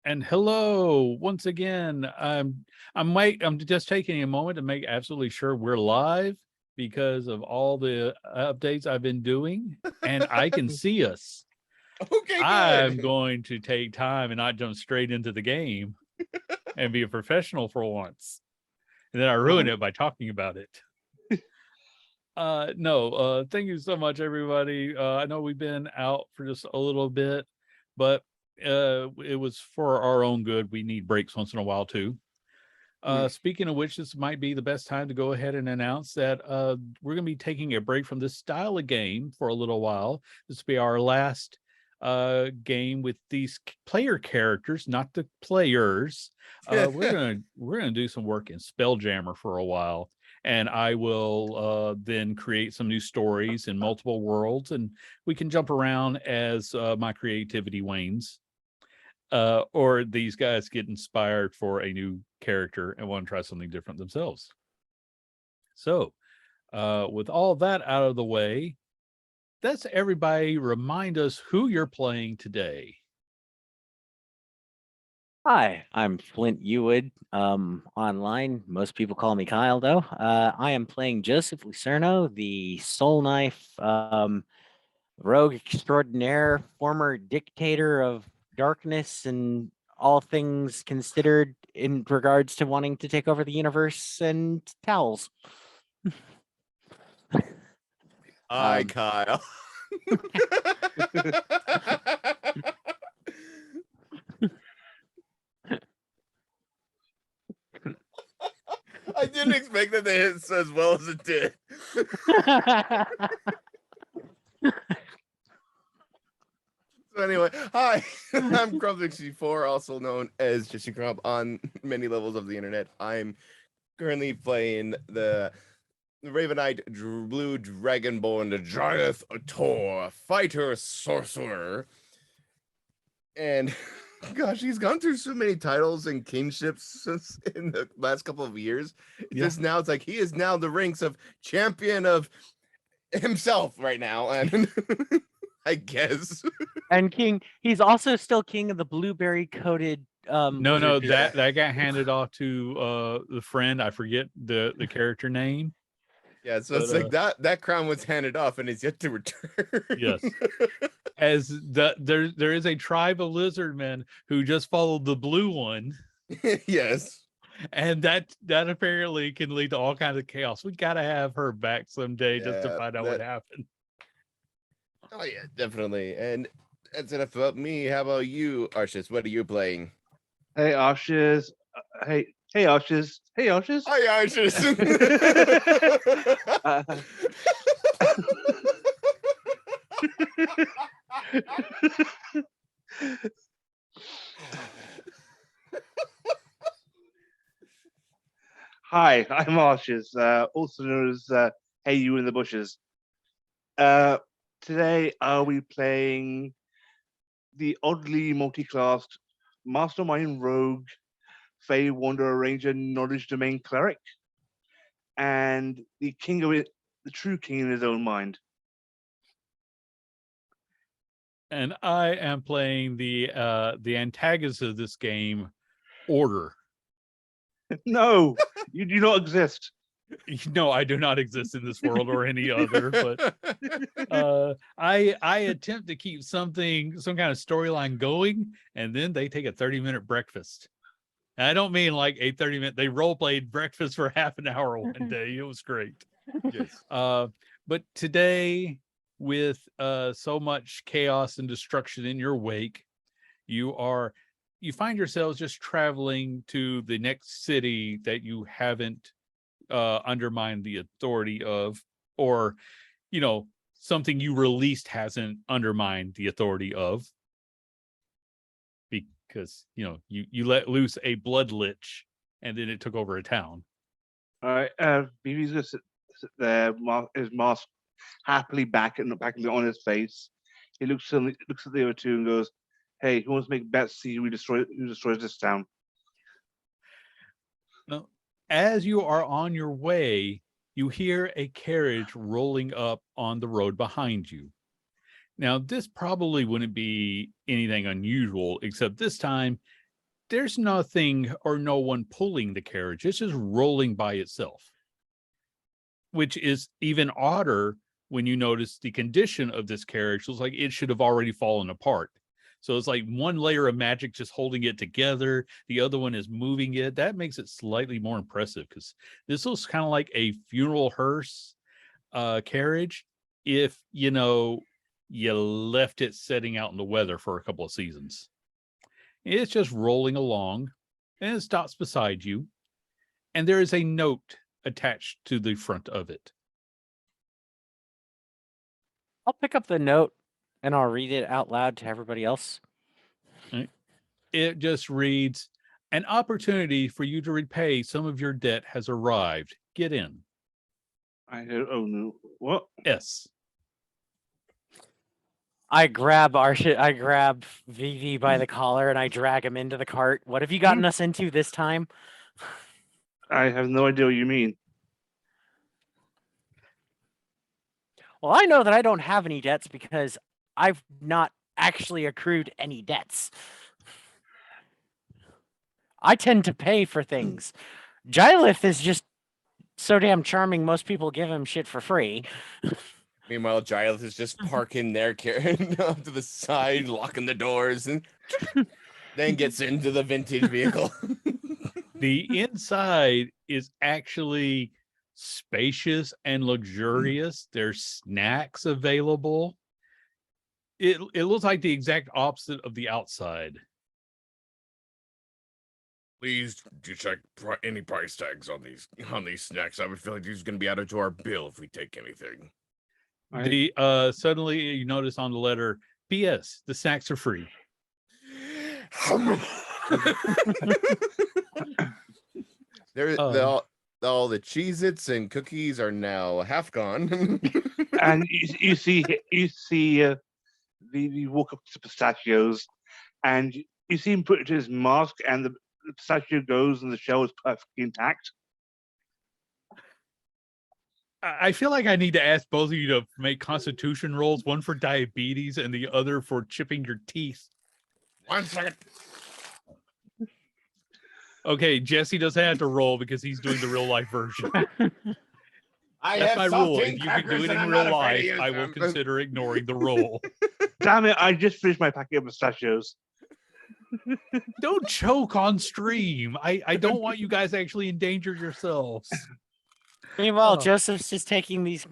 And hello once again. I'm just taking a moment to make absolutely sure we're live because of all the updates I've been doing, and I can see us. Okay, I'm good. going to take time and not jump straight into the game and be a professional for once. And then I ruin Oh, it by talking about it. No, thank you so much, everybody. I know we've been out for just a little bit, but it was for our own good. We need breaks once in a while too. Speaking of which, this might be the best time to go ahead and announce that we're going to be taking a break from this style of game for a little while. This will be our last game with these player characters, not the players. We're gonna do some work in Spelljammer for a while, and I will then create some new stories in multiple worlds, and we can jump around as my creativity wanes. Or these guys get inspired for a new character and want to try something different themselves. So, with all that out of the way, let's everybody remind us who you're playing today. Hi, I'm Flint Ewood. Online, most people call me Kyle, though. I am playing Joseph Lucerno, the Soul Knife rogue extraordinaire, former dictator of darkness and all things considered in regards to wanting to take over the universe and towels. Hi, Um, Kyle. I didn't expect that to hit as well as it did. So anyway, hi, I'm Grub64, also known as Jesse Grub on many levels of the internet. I'm currently playing the Ravenite Blue Dragonborn, the Giant Tor, fighter sorcerer. And gosh, he's gone through so many titles and kingships since in the last couple of years. Just now, it's like he is now the ranks of champion of himself right now, and I guess. and he's also still king of the blueberry coated No, lizard that people. that got handed off to the friend. I forget the character name, Yeah, so but it's like that crown was handed off and is yet to return. yes, as there is a tribe of lizardmen who just followed the blue one, Yes. and that apparently can lead to all kinds of chaos. We got to have her back someday just to Yeah. find out what happened. Oh yeah, definitely. And that's enough about me. How about you, Arshis? What are you playing? Hey, Ashes. Hey, Ashes. Hey, Ashes. Hi, Arshis. Uh, Hi, I'm Ashes, also known as Hey You in the Bushes. Uh, Today, I'll be playing the oddly multi-classed Mastermind Rogue, Fey Wanderer Ranger, Knowledge Domain Cleric, and the king of it, the true king in his own mind. And I am playing the antagonist of this game, Order. No, you do not exist. No, I do not exist in this world or any other, but I attempt to keep some kind of storyline going, and then they take a 30-minute breakfast. And I don't mean like a 30-minute, they role played breakfast for half an hour one day. It was great. Yes. But today, with so much chaos and destruction in your wake, you find yourselves just traveling to the next city that you haven't undermined the authority of, or something you released hasn't undermined the authority of, because you let loose a blood lich and then it took over a town. All right, BB's gonna sit there, his mask happily back on his face. He looks at the other two and goes, "Hey, who wants to make bets? See who destroys this town?" Now, as you are on your way, you hear a carriage rolling up on the road behind you. Now, this probably wouldn't be anything unusual, except this time there's nothing or no one pulling the carriage. It's just rolling by itself, which is even odder when you notice the condition of this carriage. Looks like it should have already fallen apart. So it's like one layer of magic just holding it together. The other one is moving it. That makes it slightly more impressive, because this looks kind of like a funeral hearse carriage if, you left it setting out in the weather for a couple of seasons. It's just rolling along, and it stops beside you. And there is a note attached to the front of it. I'll pick up the note and I'll read it out loud to everybody else. It just reads, "An opportunity for you to repay some of your debt has arrived. Get in. I go, oh no, what? S." I grab VV by the collar and I drag him into the cart. What have you gotten us into this time? I have no idea what you mean. Well, I know that I don't have any debts because I've not actually accrued any debts. I tend to pay for things. Jylith is just so damn charming, most people give him shit for free. Meanwhile, Giles is just parking there, carrying off to the side, locking the doors, and then gets into the vintage vehicle. The inside is actually spacious and luxurious. There's snacks available. It looks like the exact opposite of the outside. Please do check any price tags on these snacks. I would feel like these are going to be added to our bill if we take anything. The suddenly you notice on the letter, "PS, the snacks are free." All the Cheez-Its and cookies are now half gone. And you see the walk up to pistachios, and you see him put it to his mask, and the pistachio goes, and the shell is perfectly intact. I feel like I need to ask both of you to make constitution rolls, one for diabetes and the other for chipping your teeth. 1 second. Okay, Jesse doesn't have to roll because he's doing the real life version. That's my have rule. If saltine you can crackers do it and in I'm real not afraid life, to use I will them. consider ignoring the roll. Damn it! I just finished my packet of pistachios. Don't choke on stream. I don't want you guys to actually endanger yourselves. Meanwhile, Oh. Joseph's just taking these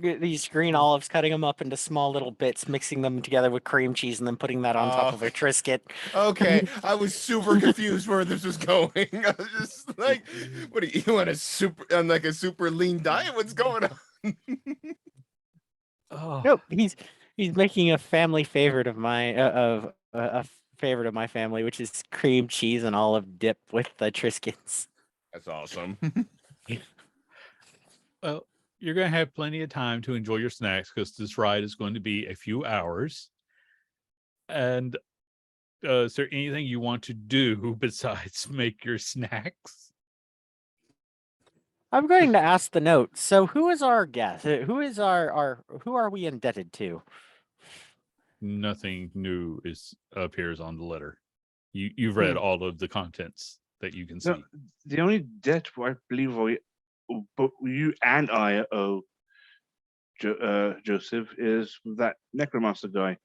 green olives, cutting them up into small little bits, mixing them together with cream cheese, and then putting that on top of a Triscuit. Okay, I was super confused where this was going. I was just like, "What do you want a super lean diet? What's going on?" Oh. Nope, he's making a family favorite of my a favorite of my family, which is cream cheese and olive dip with the Triscuits. That's awesome. Well, you're going to have plenty of time to enjoy your snacks because this ride is going to be a few hours. And is there anything you want to do besides make your snacks? I'm going to ask the note. So, who is our guest? Who is who are we indebted to? Nothing new appears on the letter. You've read all of the contents that you can see. No, the only debt I believe but you and I owe Joseph is that necromancer guy.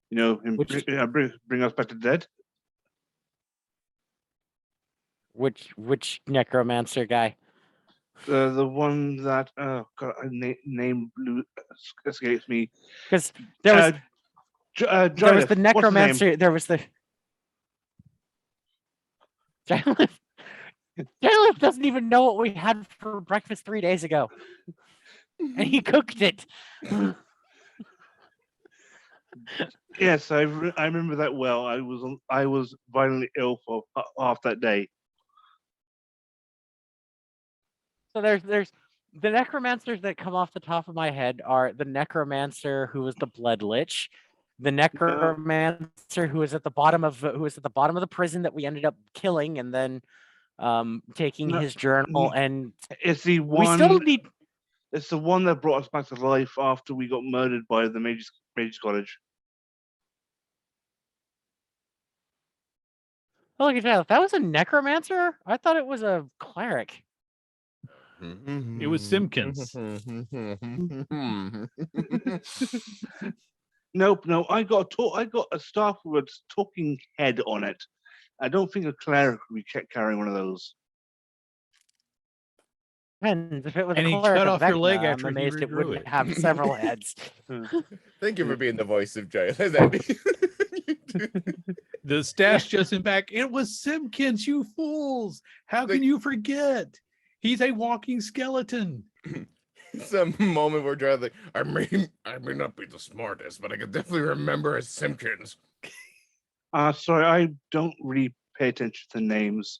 You know him. Bring us back to dead. Which necromancer guy? The one that name escapes me. Because there was there was the What's his name? necromancer. There was the Jalen doesn't even know what we had for breakfast 3 days ago, and he cooked it. Yes, I remember that well. I was violently ill for half that day. So there's the necromancers that come off the top of my head are the necromancer who was the blood lich, the necromancer who was at the bottom of the prison that we ended up killing and then taking his journal, and It's the we one. still need. It's the one that brought us back to life after we got murdered by the Mage's College. Oh, look at that. That was a necromancer? I thought it was a cleric. It was Simpkins. Nope, no. I got a staff with a talking head on it. I don't think a cleric would be carrying one of those. And if it was And a he cleric cut of off your Vecna, leg I'm after he amazed it regrew wouldn't it. have several heads. Thank you for being the voice of Giles, Andy. The stash just in back. It was Simpkins, you fools. How can you forget? He's a walking skeleton. Some moment where Giles like, I may not be the smartest, but I can definitely remember as Simpkins. Sorry, I don't really pay attention to names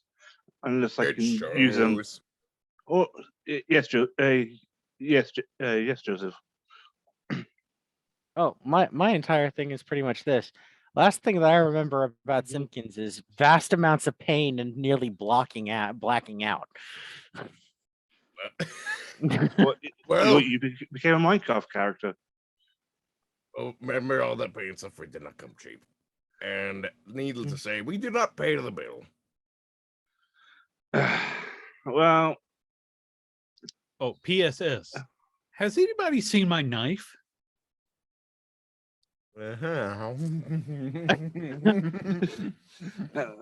unless I It can use them. shows. Oh, yes, yes, Joseph. Oh, my entire thing is pretty much this. Last thing that I remember about Simpkins is vast amounts of pain and nearly blacking out. Well, You became a Minecraft character. oh, remember all that pain and suffering did not come cheap. And needless to say, we did not pay the bill. Well, Oh, PSS. Has anybody seen my knife? Uh-huh.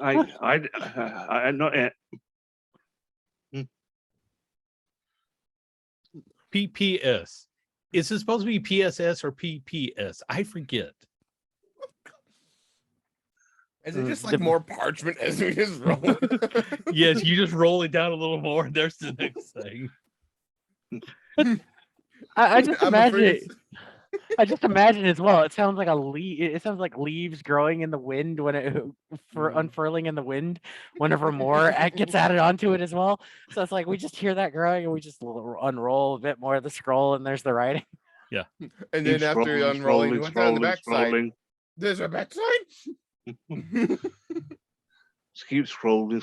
I not yet. PPS. Is it supposed to be PSS or PPS? I forget. Is it just like more parchment as we just roll? Yes, you just roll it down a little more. And there's the next thing. I just I'm imagine afraid it. I just imagine as well. It sounds like it sounds like leaves growing in the wind when it unfurling in the wind. Whenever more gets added onto it as well. So it's like we just hear that growing and we just unroll a bit more of the scroll and there's the writing. Yeah. And then after unrolling, what's on the backside? There's a backside. Just keep scrolling.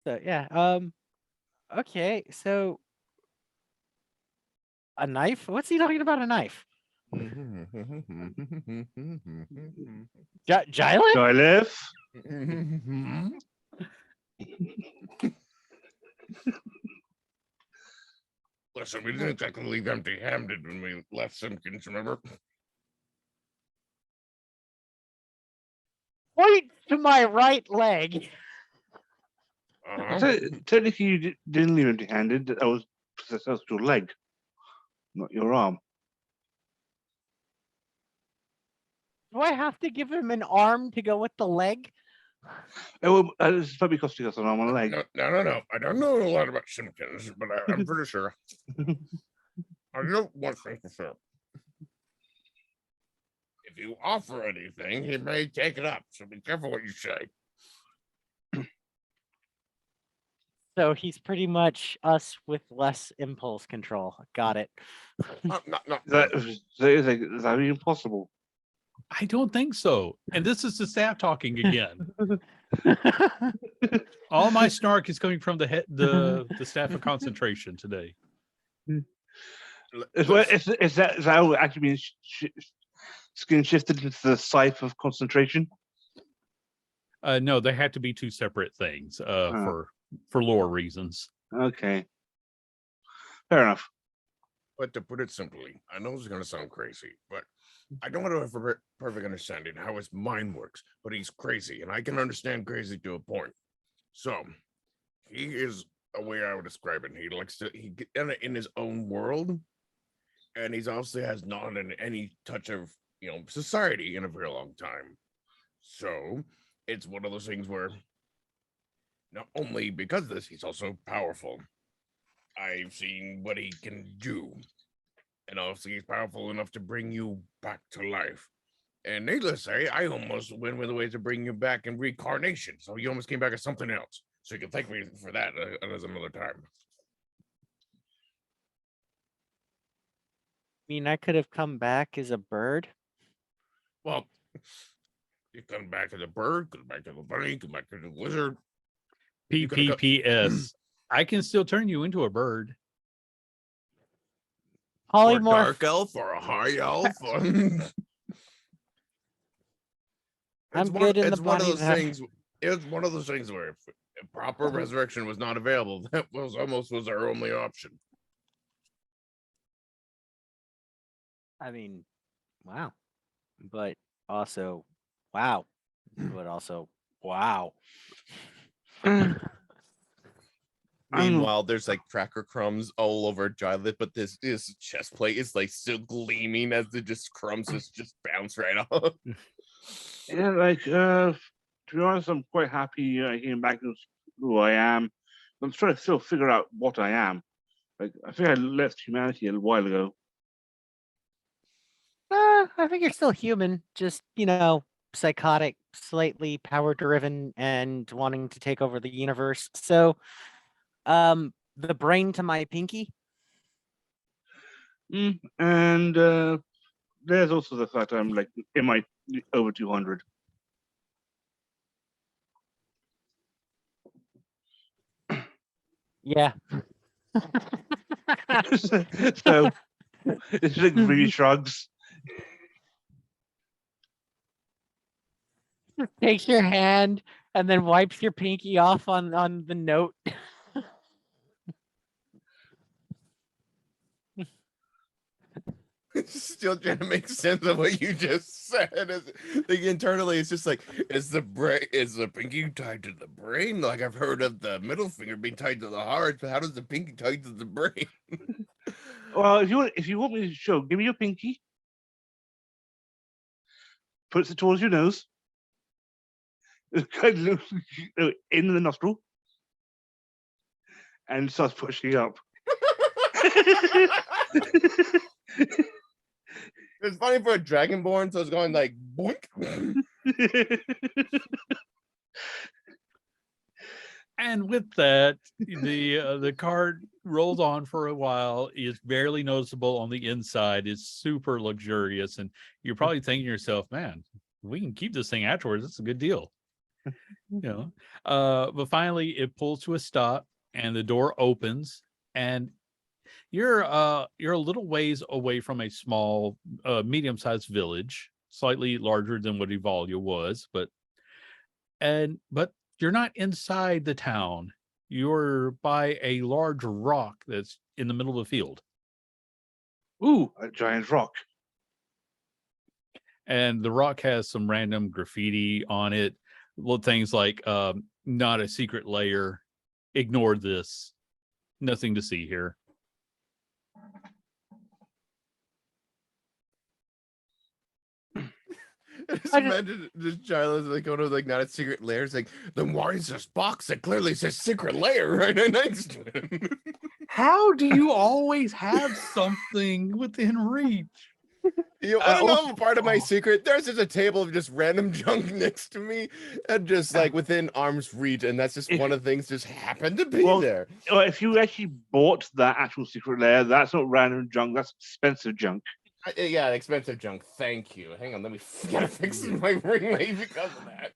So yeah. Okay, so a knife? What's he talking about? A knife? Giles? Giles? Listen, we didn't exactly leave empty-handed when we left Simpkins, remember? Point to my right leg. Technically, you didn't leave empty-handed. That was your leg, not your arm. Do I have to give him an arm to go with the leg? It's probably costing us an arm and a leg. No. I don't know a lot about Simpkins, but I'm pretty sure. I know one thing for sure. If you offer anything, he may take it up, so be careful what you say. So he's pretty much us with less impulse control. Got it. No. Is that even possible? I don't think so. And this is the staff talking again. All my snark is coming from the staff of concentration today. Is that actually being skin shifted into the scythe of concentration? No, they had to be two separate things for lore reasons. Okay. Fair enough. But to put it simply, I know this is going to sound crazy, but I don't have a perfect understanding how his mind works, but he's crazy, and I can understand crazy to a point. So, he is a way I would describe it. He likes to, in his own world, and he's obviously has not in any touch of, society in a very long time. So, it's one of those things where not only because of this, he's also powerful. I've seen what he can do. And obviously he's powerful enough to bring you back to life. And needless to say, I almost went with a way to bring you back in reincarnation. So you almost came back as something else. So you can thank me for that as another time. I mean, I could have come back as a bird. Well, you come back as a bird, come back as a bunny, come back as a lizard. PPPS. I can still turn you into a bird. Or a Polymorph. dark elf or a high elf. I'm good in the it's one of body those that- things. It's one of those things where if proper resurrection was not available, that was our only option. I mean, wow. But also, wow. But also, wow. Meanwhile, there's like cracker crumbs all over Jolly, but this chest plate is like still gleaming as the just crumbs just bounce right off. Yeah, like to be honest, I'm quite happy getting back to who I am. I'm trying to still figure out what I am. Like I think I left humanity a while ago. I think you're still human, just, psychotic, slightly power driven, and wanting to take over the universe. So, the brain to my pinky. And there's also the fact I'm like in my over 200. Yeah. So it's like really shrugs. Takes your hand and then wipes your pinky off on the note. Still trying to make sense of what you just said. Like internally, it's just like, is the pinky tied to the brain? Like I've heard of the middle finger being tied to the heart, but how does the pinky tied to the brain? Well, if you want me to show, give me your pinky. Puts it towards your nose. Kind of looks in the nostril, and starts pushing up. It's funny for a dragonborn, so it's going like boink. And with that, the card rolls on for a while, is barely noticeable on the inside, is super luxurious, and you're probably thinking to yourself, man, we can keep this thing afterwards. It's a good deal. But finally it pulls to a stop and the door opens, and you're a little ways away from a small, medium-sized village, slightly larger than what Evalia was, but you're not inside the town. You're by a large rock that's in the middle of the field. Ooh, a giant rock. And the rock has some random graffiti on it. Little things like, not a secret layer. Ignore this. Nothing to see here. I just imagine this child is like going to like not a secret lair. It's like, then why is this box that clearly says secret lair right next to it? How do you always have something within reach? You want to know part of my secret? There's just a table of just random junk next to me and just like within arm's reach, and that's just one of the things just happened to be there. Well, if you actually bought that actual secret lair, that's not random junk, that's expensive junk. Yeah, expensive junk. Thank you. Hang on, let me gotta fix my ring light because of that.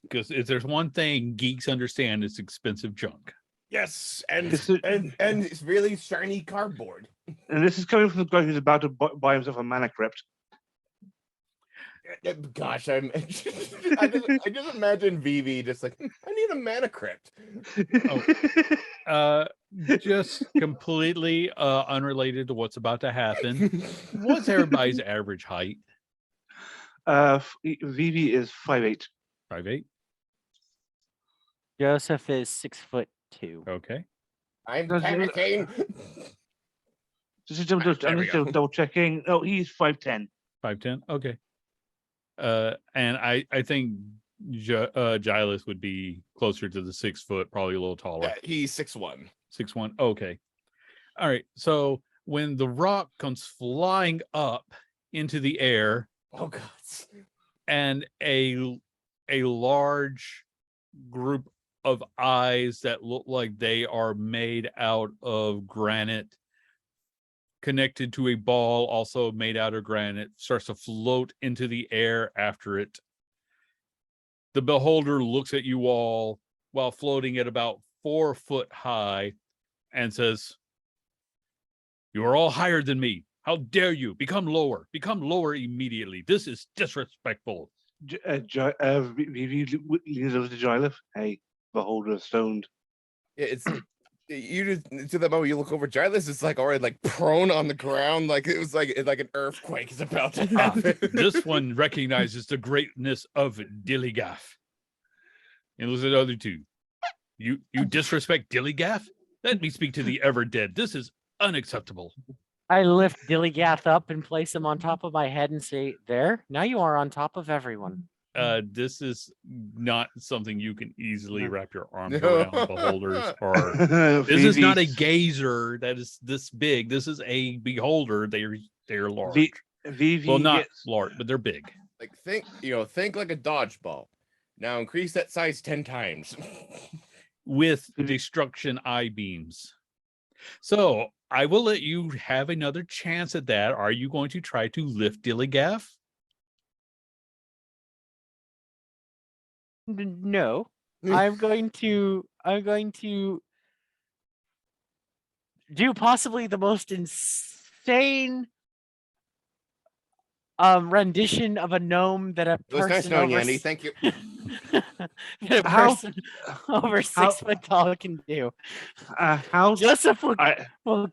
Because if there's one thing geeks understand, it's expensive junk. Yes, and it's really shiny cardboard. And this is coming from the guy who's about to buy himself a mana crypt. Gosh, I just imagine Vivi just like, I need a mana crypt. Just completely unrelated to what's about to happen. What's everybody's average height? Vivi is 5'8". 5'8". Joseph is 6'2". Okay. I'm panicking. Just double checking. Oh, he's 5'10". 5'10". Okay. And I think Giles would be closer to the 6 foot, probably a little taller. Yeah, he's 6'1". 6'1". Okay. All right. So when the rock comes flying up into the air, oh god, and a large group of eyes that look like they are made out of granite, connected to a ball also made out of granite, starts to float into the air after it. The beholder looks at you all while floating at about 4 foot high and says, "You are all higher than me. How dare you? Become lower. Become lower immediately. This is disrespectful. Vivi leans over to Jylif. Hey, beholder stoned. Yeah, it's you just to the moment you look over Giles is like already like prone on the ground, like it was like an earthquake is about to happen. This one recognizes the greatness of DILIGAF. And listen to the other two. You disrespect DILIGAF? Let me speak to the ever dead. This is unacceptable. I lift DILIGAF up and place him on top of my head and say, "There, now you are on top of everyone." This is not something you can easily No. wrap your arms No. around. Beholders are. This is not a Vivi- gazer that is this big. This is a beholder. They're large. Vivi Well, not gets large, but they're big. Like think like a dodgeball. Now increase that size 10 times. With destruction eye beams. So I will let you have another chance at that. Are you going to try to lift DILIGAF? No, I'm going to do possibly the most insane rendition of a gnome that a It was nice person knowing you, over Andy. Thank you. that a How- person over 6 foot tall can do. how Joseph will, I will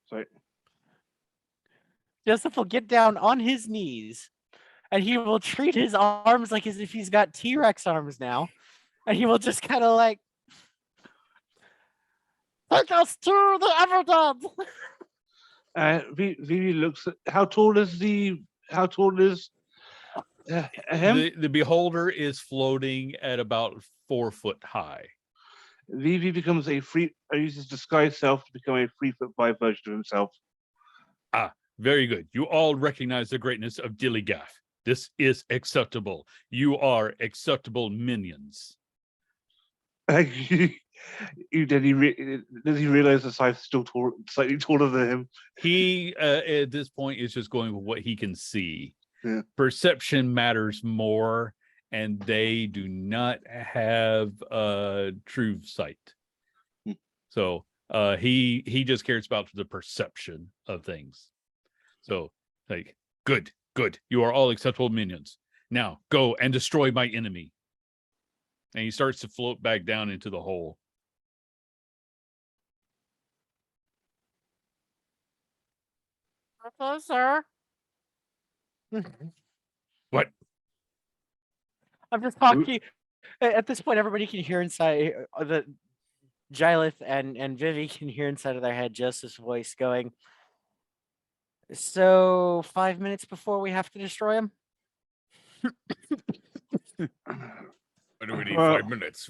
sorry. Joseph will get down on his knees and he will treat his arms like as if he's got T-Rex arms now. And he will just kind of like take us to the Everdead. Vivi looks at how tall is him? The beholder is floating at about 4 foot high. Vivi becomes uses disguise self to become a 3'5" version of himself. Very good. You all recognize the greatness of DILIGAF. This is acceptable. You are acceptable minions. Does he realize the size is still slightly taller than him? He at this point is just going with what he can see. Yeah. Perception matters more, and they do not have true sight. So he just cares about the perception of things. So like good. You are all acceptable minions. Now go and destroy my enemy. And he starts to float back down into the hole. Hello, sir. What? I'm just talking. At this point, everybody can hear inside the Jylith and Vivi can hear inside of their head Joseph's voice going. So 5 minutes before we have to destroy him. Why do we need Well- 5 minutes?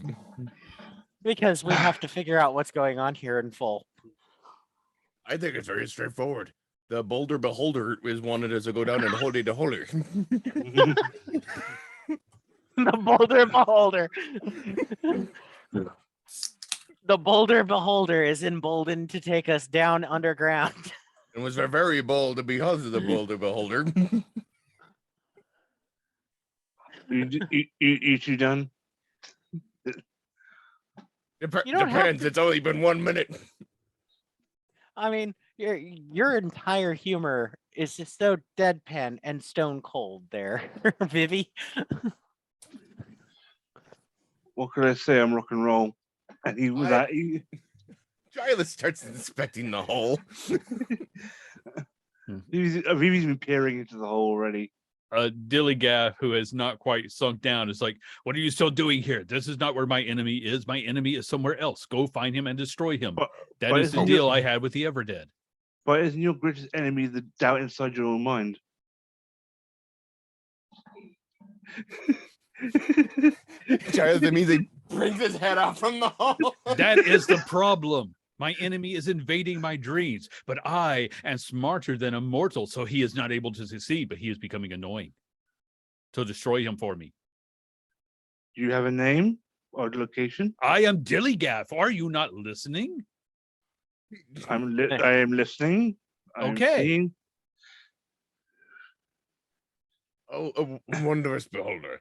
Because we have to figure out what's going on here in full. I think it's very straightforward. The boulder beholder is wanted us to go down and holy to holy. The boulder beholder. The boulder beholder is emboldened to take us down underground. And was very bold because of the boulder beholder. You two done? You don't have Depends. It's only been 1 minute. I mean, your entire humor is just so deadpan and stone cold there, Vivi. What could I say? I'm rock and roll. And he was at Giles starts inspecting the hole. Vivi's been peering into the hole already. DILIGAF, who has not quite sunk down, is like, what are you still doing here? This is not where my enemy is. My enemy is somewhere else. Go find him and destroy him. That but is the isn't deal I had with the Everdead. But isn't your greatest enemy the doubt inside your own mind? Giles, that means he brings his head out from the hole. That is the problem. My enemy is invading my dreams, but I am smarter than a mortal, so he is not able to succeed, but he is becoming annoying. So destroy him for me. Do you have a name or location? I am DILIGAF. Are you not listening? I am listening. I'm Okay. seeing. Oh, a wondrous beholder.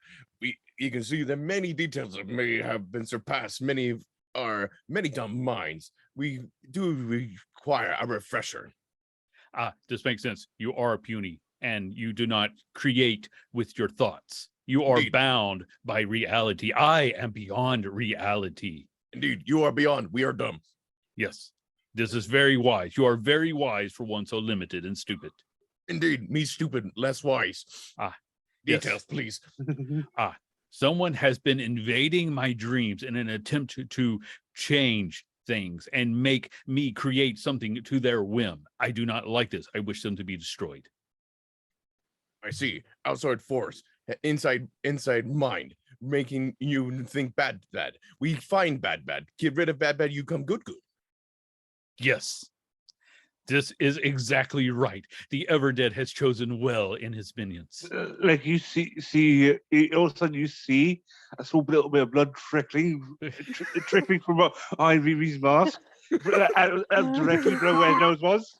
You can see that many details that may have been surpassed. Many dumb minds. We do require a refresher. This makes sense. You are puny. and you do not create with your thoughts. You are Indeed. bound by reality. I am beyond reality. Indeed, you are beyond. We are dumb. Yes, this is very wise. You are very wise for one so limited and stupid. Indeed, me stupid, less wise. Yes. Details, please. Someone has been invading my dreams in an attempt to change things and make me create something to their whim. I do not like this. I wish them to be destroyed. I see. Outside force, inside mind, making you think bad. We find bad. Get rid of bad. You come good. Yes. This is exactly right. The Everdead has chosen well in his minions. Like you see, all of a sudden you see a small little bit of blood trickling from IVV's mask directly below where his nose was.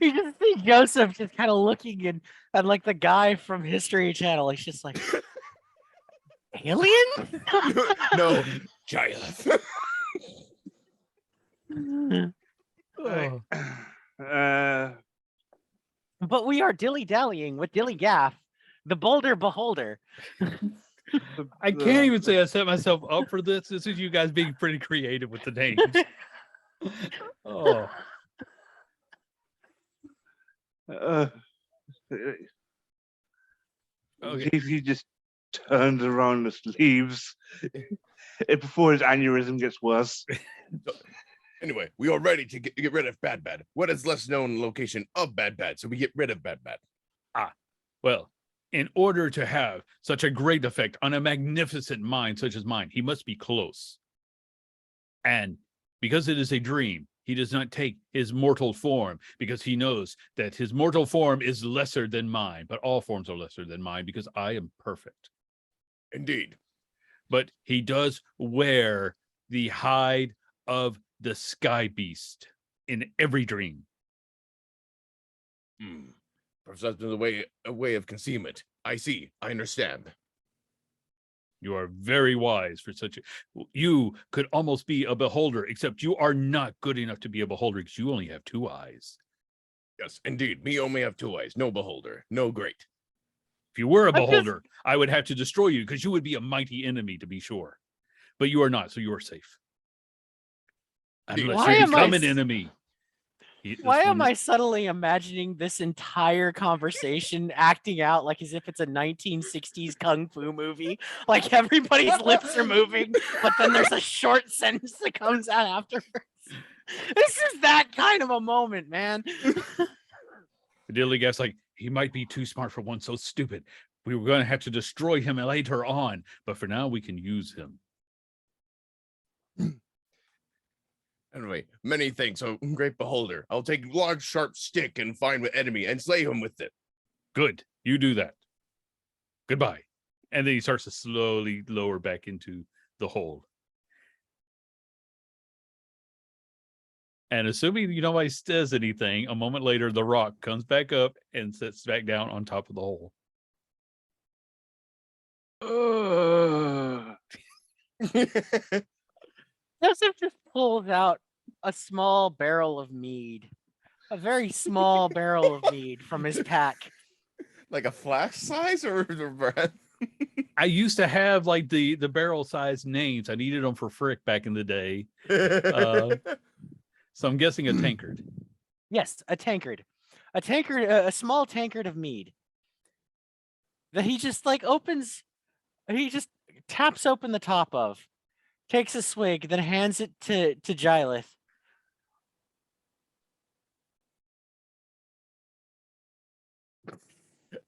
You just see Joseph just kind of looking and like the guy from History Channel. He's just like, alien? No, Giles. Oh. But we are dilly-dallying with DILIGAF, the Boulder Beholder. I can't even say I set myself up for this. This is you guys being pretty creative with the names. Oh. Okay. He just turns around and leaves before his aneurysm gets worse. Anyway, we are ready to get rid of bad. What is less known location of bad? So we get rid of bad. Well, in order to have such a great effect on a magnificent mind such as mine, he must be close. And because it is a dream, he does not take his mortal form because he knows that his mortal form is lesser than mine, but all forms are lesser than mine because I am perfect. Indeed. But he does wear the hide of the sky beast in every dream. Perhaps that's a way of concealment. I see. I understand. You are very wise for such a... You could almost be a beholder, except you are not good enough to be a beholder because you only have 2 eyes. Yes, indeed. Me only have 2 eyes. No beholder. No great. If you were a beholder, I would have to destroy you because you would be a mighty enemy, to be sure. But you are not, so you are safe. Unless Why you am become I an enemy. Why am I suddenly imagining this entire conversation acting out like as if it's a 1960s kung fu movie? Like everybody's lips are moving, but then there's a short sentence that comes out afterwards. This is that kind of a moment, man. DILIGAF's like, he might be too smart for one so stupid. We were going to have to destroy him later on, but for now we can use him. Anyway, many thanks, oh great beholder. I'll take large sharp stick and find the enemy and slay him with it. Good, you do that. Goodbye. And then he starts to slowly lower back into the hole. And assuming nobody says anything, a moment later, the rock comes back up and sits back down on top of the hole. Joseph just pulls out a small barrel of mead, a very small barrel of mead from his pack. Like a flash size or the breath? I used to have like the barrel size names. I needed them for frick back in the day. So I'm guessing a tankard. Yes, a tankard, a small tankard of mead that he just like opens. He just taps open the top of, takes a swig, then hands it to Giles.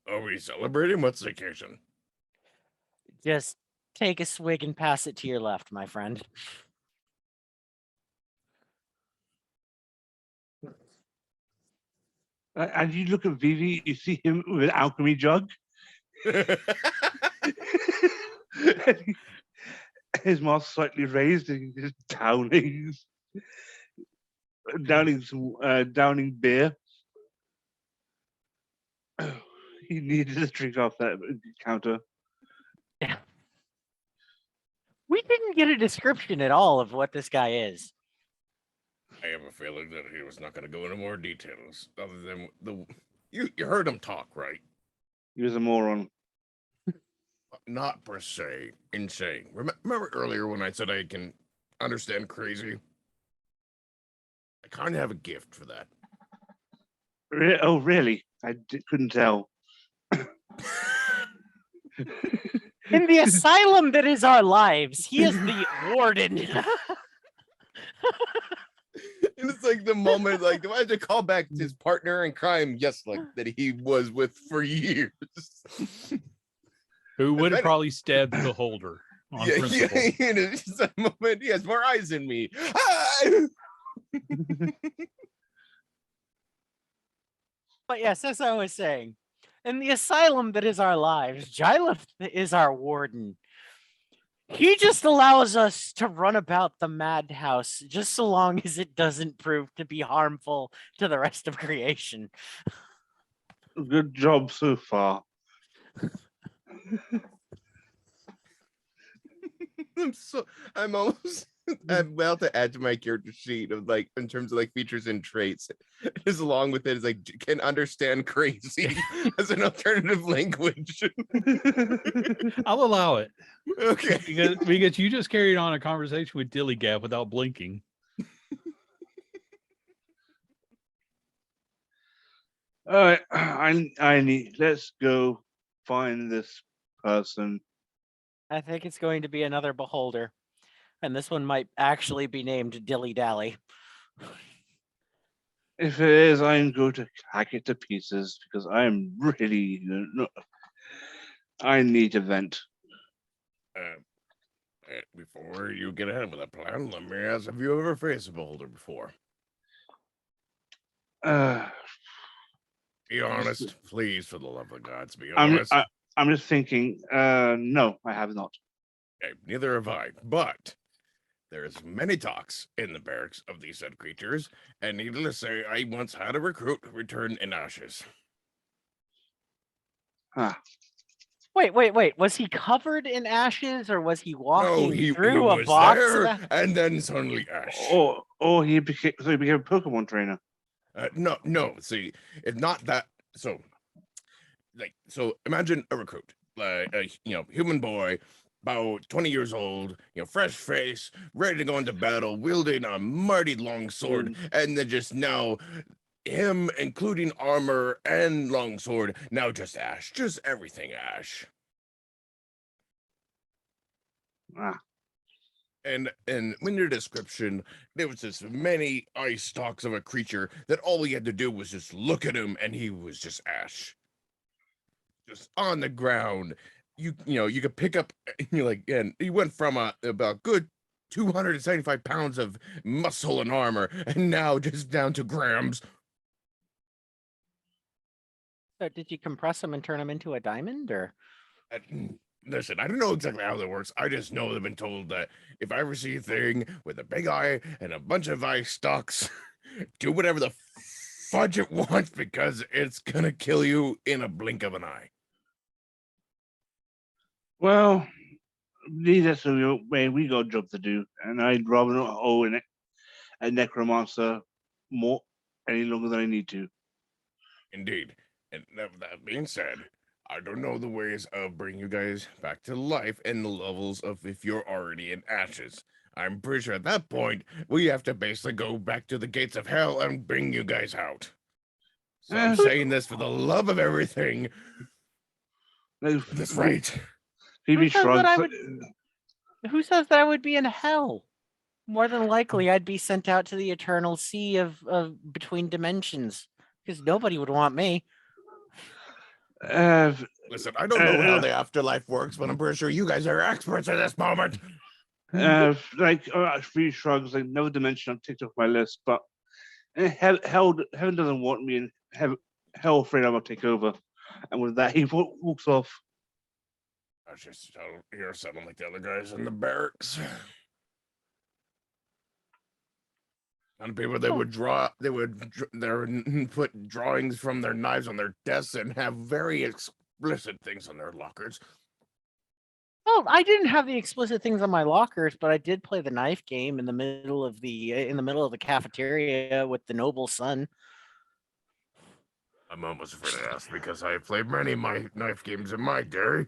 Are we celebrating? What's the occasion? Just take a swig and pass it to your left, my friend. And you look at Vivi, you see him with an alchemy jug. His mouth slightly raised, and he's downing beer. He needed a drink off that counter. Yeah. We didn't get a description at all of what this guy is. I have a feeling that he was not going to go into more details other than you heard him talk, right? He was a moron. Not per se insane. Remember earlier when I said I can understand crazy? I kind of have a gift for that. Oh, really? Couldn't tell. In the asylum that is our lives, he is the warden. And it's like the moment, like, do I have to call back to his partner in crime? Yes, like that he was with for years. Who would have Then- probably stabbed the holder on principle. and it's just that moment. He has more eyes than me. Ah! But yes, as I was saying, in the asylum that is our lives, Jylith is our warden. He just allows us to run about the madhouse just so long as it doesn't prove to be harmful to the rest of creation. Good job so far. I'm almost I'm about to add to my character sheet of like in terms of like features and traits. Just along with it is like can understand crazy as an alternative language. I'll allow it Okay. because you just carried on a conversation with DILIGAF without blinking. All right, I need. Let's go find this person. I think it's going to be another beholder. And this one might actually be named Dilly Dally. If it is, I'm going to hack it to pieces because I'm really. I need to vent. Before you get ahead with a plan, let me ask: have you ever faced a beholder before? Be honest, please, for the love of gods, be honest. I'm just thinking. No, I have not. Okay, neither have I, but there's many talks in the barracks of these said creatures, and needless to say, I once had a recruit return in ashes. Huh. Wait. Was he covered in ashes or was he walking he through a was box? there, and then suddenly ash. Oh, he became a Pokemon trainer. No. See, it's not that. So imagine a recruit, like a human boy, about 20 years old, fresh face, ready to go into battle, wielding a mighty long sword, and then just now, him including armor and long sword, now just ash, just everything ash. Ah. And in your description, there was this many ice stalks of a creature that all we had to do was just look at him, and he was just ash, just on the ground. You could pick up, and he went from about good 275 pounds of muscle and armor, and now just down to grams. So did you compress him and turn him into a diamond, or? Listen, I don't know exactly how that works. I just know I've been told that if I ever see a thing with a big eye and a bunch of eye stalks, do whatever the fudge it wants because it's gonna kill you in a blink of an eye. Well, that's the way we got a job to do, and I'd rather not hold a necromancer more any longer than I need to. Indeed. And that being said, I don't know the ways of bringing you guys back to life and the levels of if you're already in ashes. I'm pretty sure at that point, we have to basically go back to the gates of hell and bring you guys out. So I'm saying this for the love of everything. That's right. Phoebe shrugs. Who says that I would be in hell? More than likely, I'd be sent out to the eternal sea of between dimensions because nobody would want me. Listen, I don't know how the afterlife works, but I'm pretty sure you guys are experts at this moment. Phoebe shrugs. Like another dimension I've ticked off my list, but heaven doesn't want me, and hell afraid I will take over. And with that, he walks off. I just you're something like the other guys in the barracks. And people they would put drawings from their knives on their desks and have very explicit things on their lockers. Well, I didn't have the explicit things on my lockers, but I did play the knife game in the middle of the cafeteria with the noble son. I'm almost afraid to ask because I have played many of my knife games in my day.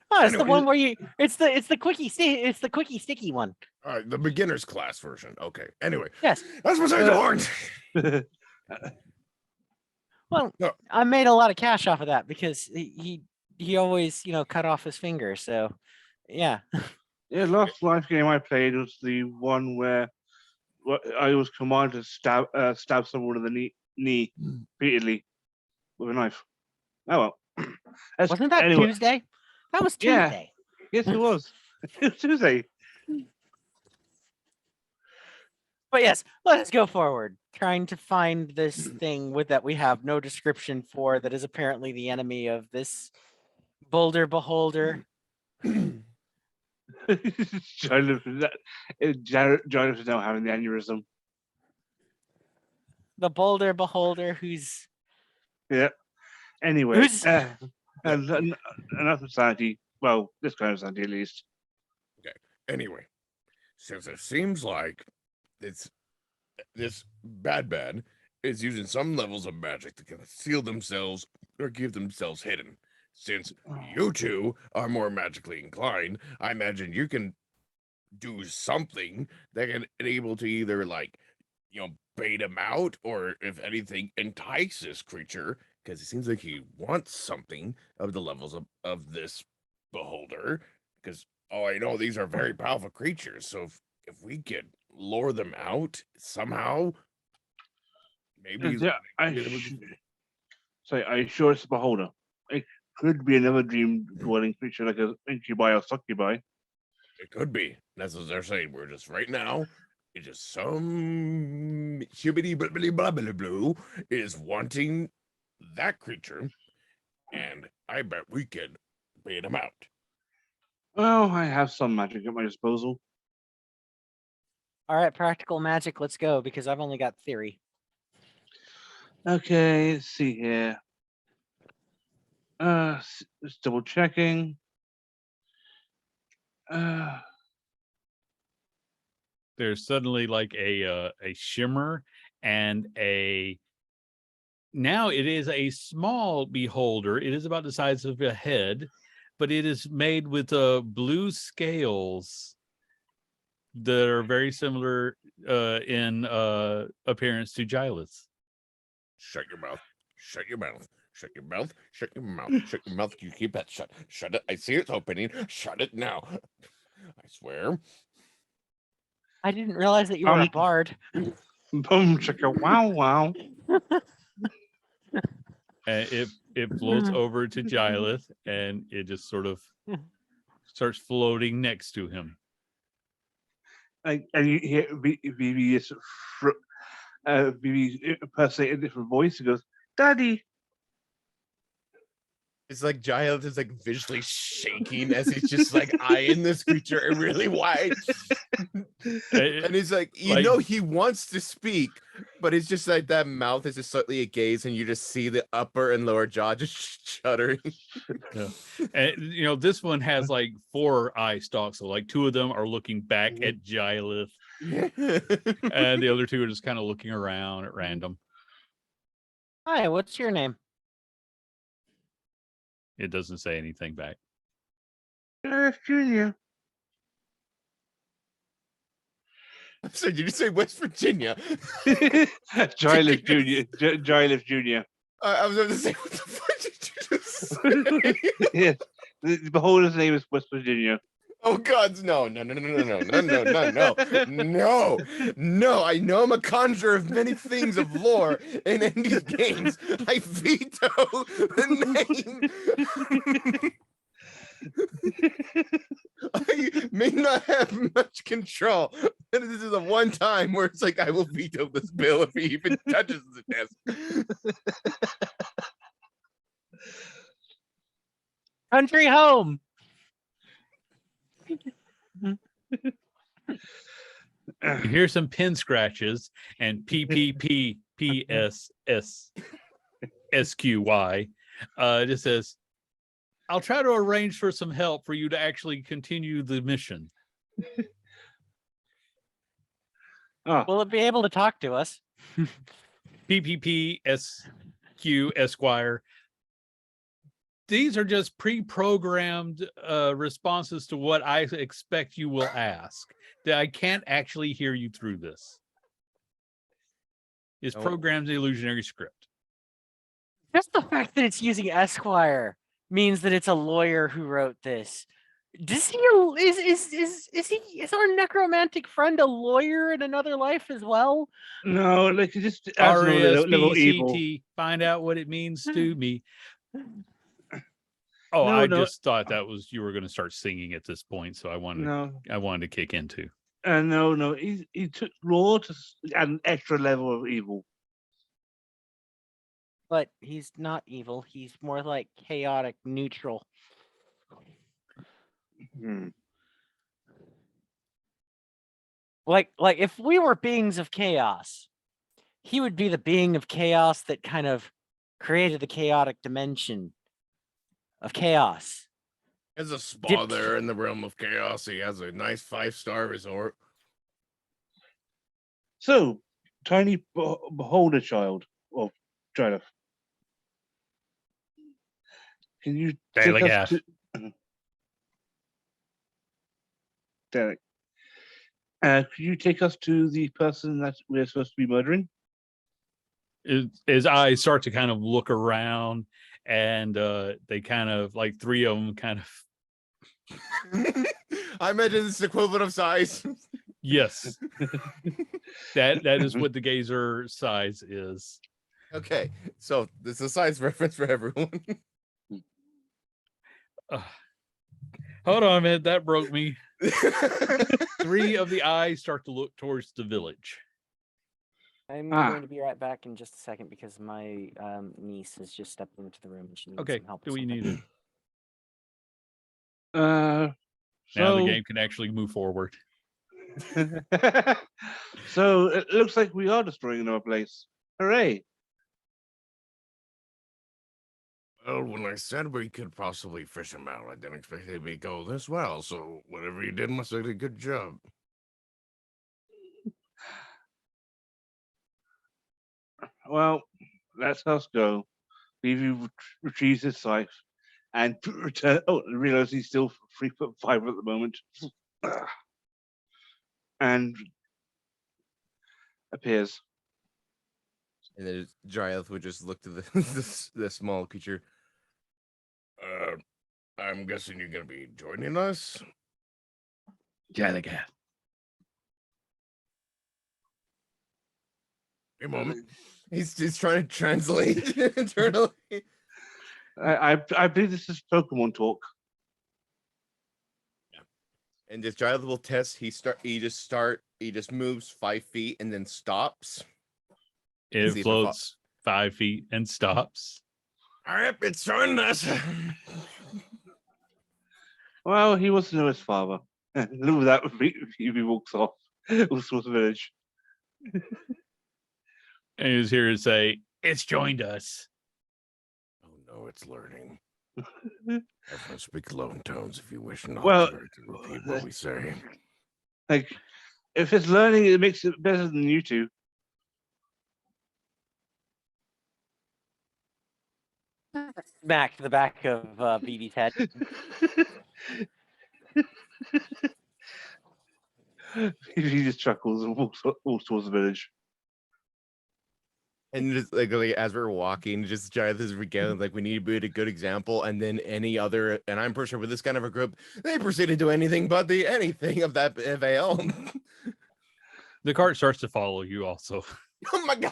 Oh, it's the Anyway. one where it's the quickie sticky one. All right, the beginner's class version. Okay. Anyway, Yes. that's besides the point. Well, No. I made a lot of cash off of that because he always cut off his finger. So, yeah. Yeah, last life game I played was the one where I was commanded to stab someone in the knee repeatedly with a knife. Oh well. Wasn't that anyway, Tuesday? That was Yeah. Tuesday. Yes, it was. It was Tuesday. But yes, let us go forward, trying to find this thing that we have no description for that is apparently the enemy of this boulder beholder. Jonathan is now having the aneurysm. The boulder beholder who's Yeah. Anyway, Who's- enough society. Well, this kind of society at least. Anyway, since it seems like this bad is using some levels of magic to conceal themselves or keep themselves hidden. Since you two are more magically inclined, I imagine you can do something that can enable to either bait him out or if anything entice this creature because it seems like he wants something of the levels of this beholder because I know these are very powerful creatures. So if we could lure them out somehow, maybe. Yeah, I sure it's a beholder. It could be another dream dwelling creature like an incubi or succubi. It could be. That's what they're saying. We're just right now. It's just some shibbity blibbity blah blah blue is wanting that creature, and I bet we could bait him out. Well, I have some magic at my disposal. all right, practical magic. Let's go because I've only got theory. Okay, let's see here. Just double checking. There's suddenly like a shimmer and now it is a small beholder. It is about the size of a head, but it is made with blue scales that are very similar in appearance to Gilith. Shut your mouth. Shut your mouth. Shut your mouth. Shut your mouth. Shut your mouth. You keep that shut. Shut it. I see it's opening. Shut it now. I swear. I didn't realize that you were a bard. Boom, chicka, wow, wow. And it floats over to Gilith and it just sort of starts floating next to him. And you hear Vivi impersonate a different voice. He goes, "Daddy." It's like Giles is like visually shaking as he's just like eyeing this creature really wide. And he's like, he wants to speak, but it's just like that mouth is just slightly agaze, and you just see the upper and lower jaw just shuddering. Yeah. And this one has like 4 eye stalks, so like 2 of them are looking back at Gilith, and the other 2 are just kind of looking around at random. Hi, what's your name? It doesn't say anything back. Junior. So did you say West Virginia? Gilith Junior. Gilith Junior. I was going to say, what the fuck did you just say? Yes, the beholder's name is West Virginia. Oh God, no. I know I'm a conjurer of many things of lore in these games. I veto the name. I may not have much control, but this is the one time where it's like I will veto this bill if he even touches the desk. Country home. You hear some pin scratches and PPPPSS SQY. It just says, I'll try to arrange for some help for you to actually continue the mission. Oh, Will it be able to talk to us? PPP SQ Esquire. These are just pre-programmed responses to what I expect you will ask. That I can't actually hear you through this. It's Oh. programmed illusionary script. Just the fact that it's using Esquire means that it's a lawyer who wrote this. Does he is our necromantic friend a lawyer in another life as well? no, like it just adds another level evil. RESPCT, find out what it means to me. Oh, No, I no. just thought that was you were going to start singing at this point, so I wanted to kick into. No. He took law to add an extra level of evil. But he's not evil. He's more like chaotic, neutral. Hmm. Like if we were beings of chaos, he would be the being of chaos that kind of created the chaotic dimension of chaos. There's a spa Dipped. there in the realm of chaos. He has a nice 5-star resort. So, tiny beholder child of Trilith. Can you take us DILIGAF. to Derek? Can you take us to the person that we're supposed to be murdering? As I start to kind of look around, and they kind of like three of them kind of I imagine it's the equivalent of size. yes. that is what the gazer size is. Okay, so this is a size reference for everyone. Hold on a minute, that broke me. Three of the eyes start to look towards the village. I'm Ah. going to be right back in just a second because my niece has just stepped into the room and she needs Okay, some help. do with we need it? So, Now the game can actually move forward. so it looks like we are destroying another place. Hooray! Well, when I said we could possibly fish him out, I didn't expect it to go this well. So whatever you did must have did a good job. Well, let us go. Leave you retrieve his scythe and return. Oh, realize he's still 3'5" at the moment, and appears. And then Dryeth would just look to the small creature. I'm guessing you're gonna be joining us. DILIGAF. A moment. He's trying to translate internally. I believe this is Pokemon talk. And this Dryeth will test. He just moves 5 feet and then stops. See It if it floats 5 feet and stops. All right, it's joined us. Well, he wants to know his father. Look at that. He walks off. Walks towards the village. And he's here to say, it's joined us. Oh no, it's learning. Everyone speak low in tones if you wish not Well, to repeat what we say. Like, if it's learning, it makes it better than you two. Smack the back of BB's head. He just chuckles and walks towards the village. And just like as we're walking, just Jareth is regaling like we need to be a good example, and then any other, and I'm pretty sure with this kind of a group, they proceed to do anything but the anything of that avail. The cart starts to follow you also. Oh my god!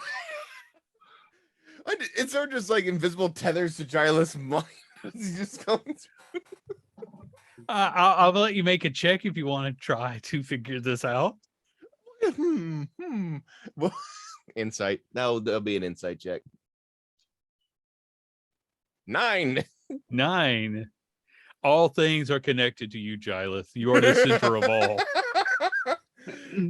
It's sort of just like invisible tethers to Jareth's mind. He's just going through. I'll let you make a check if you want to try to figure this out. Well, insight. That'll be an insight check. 9. 9. All things are connected to you, Gileth. You are the center of all.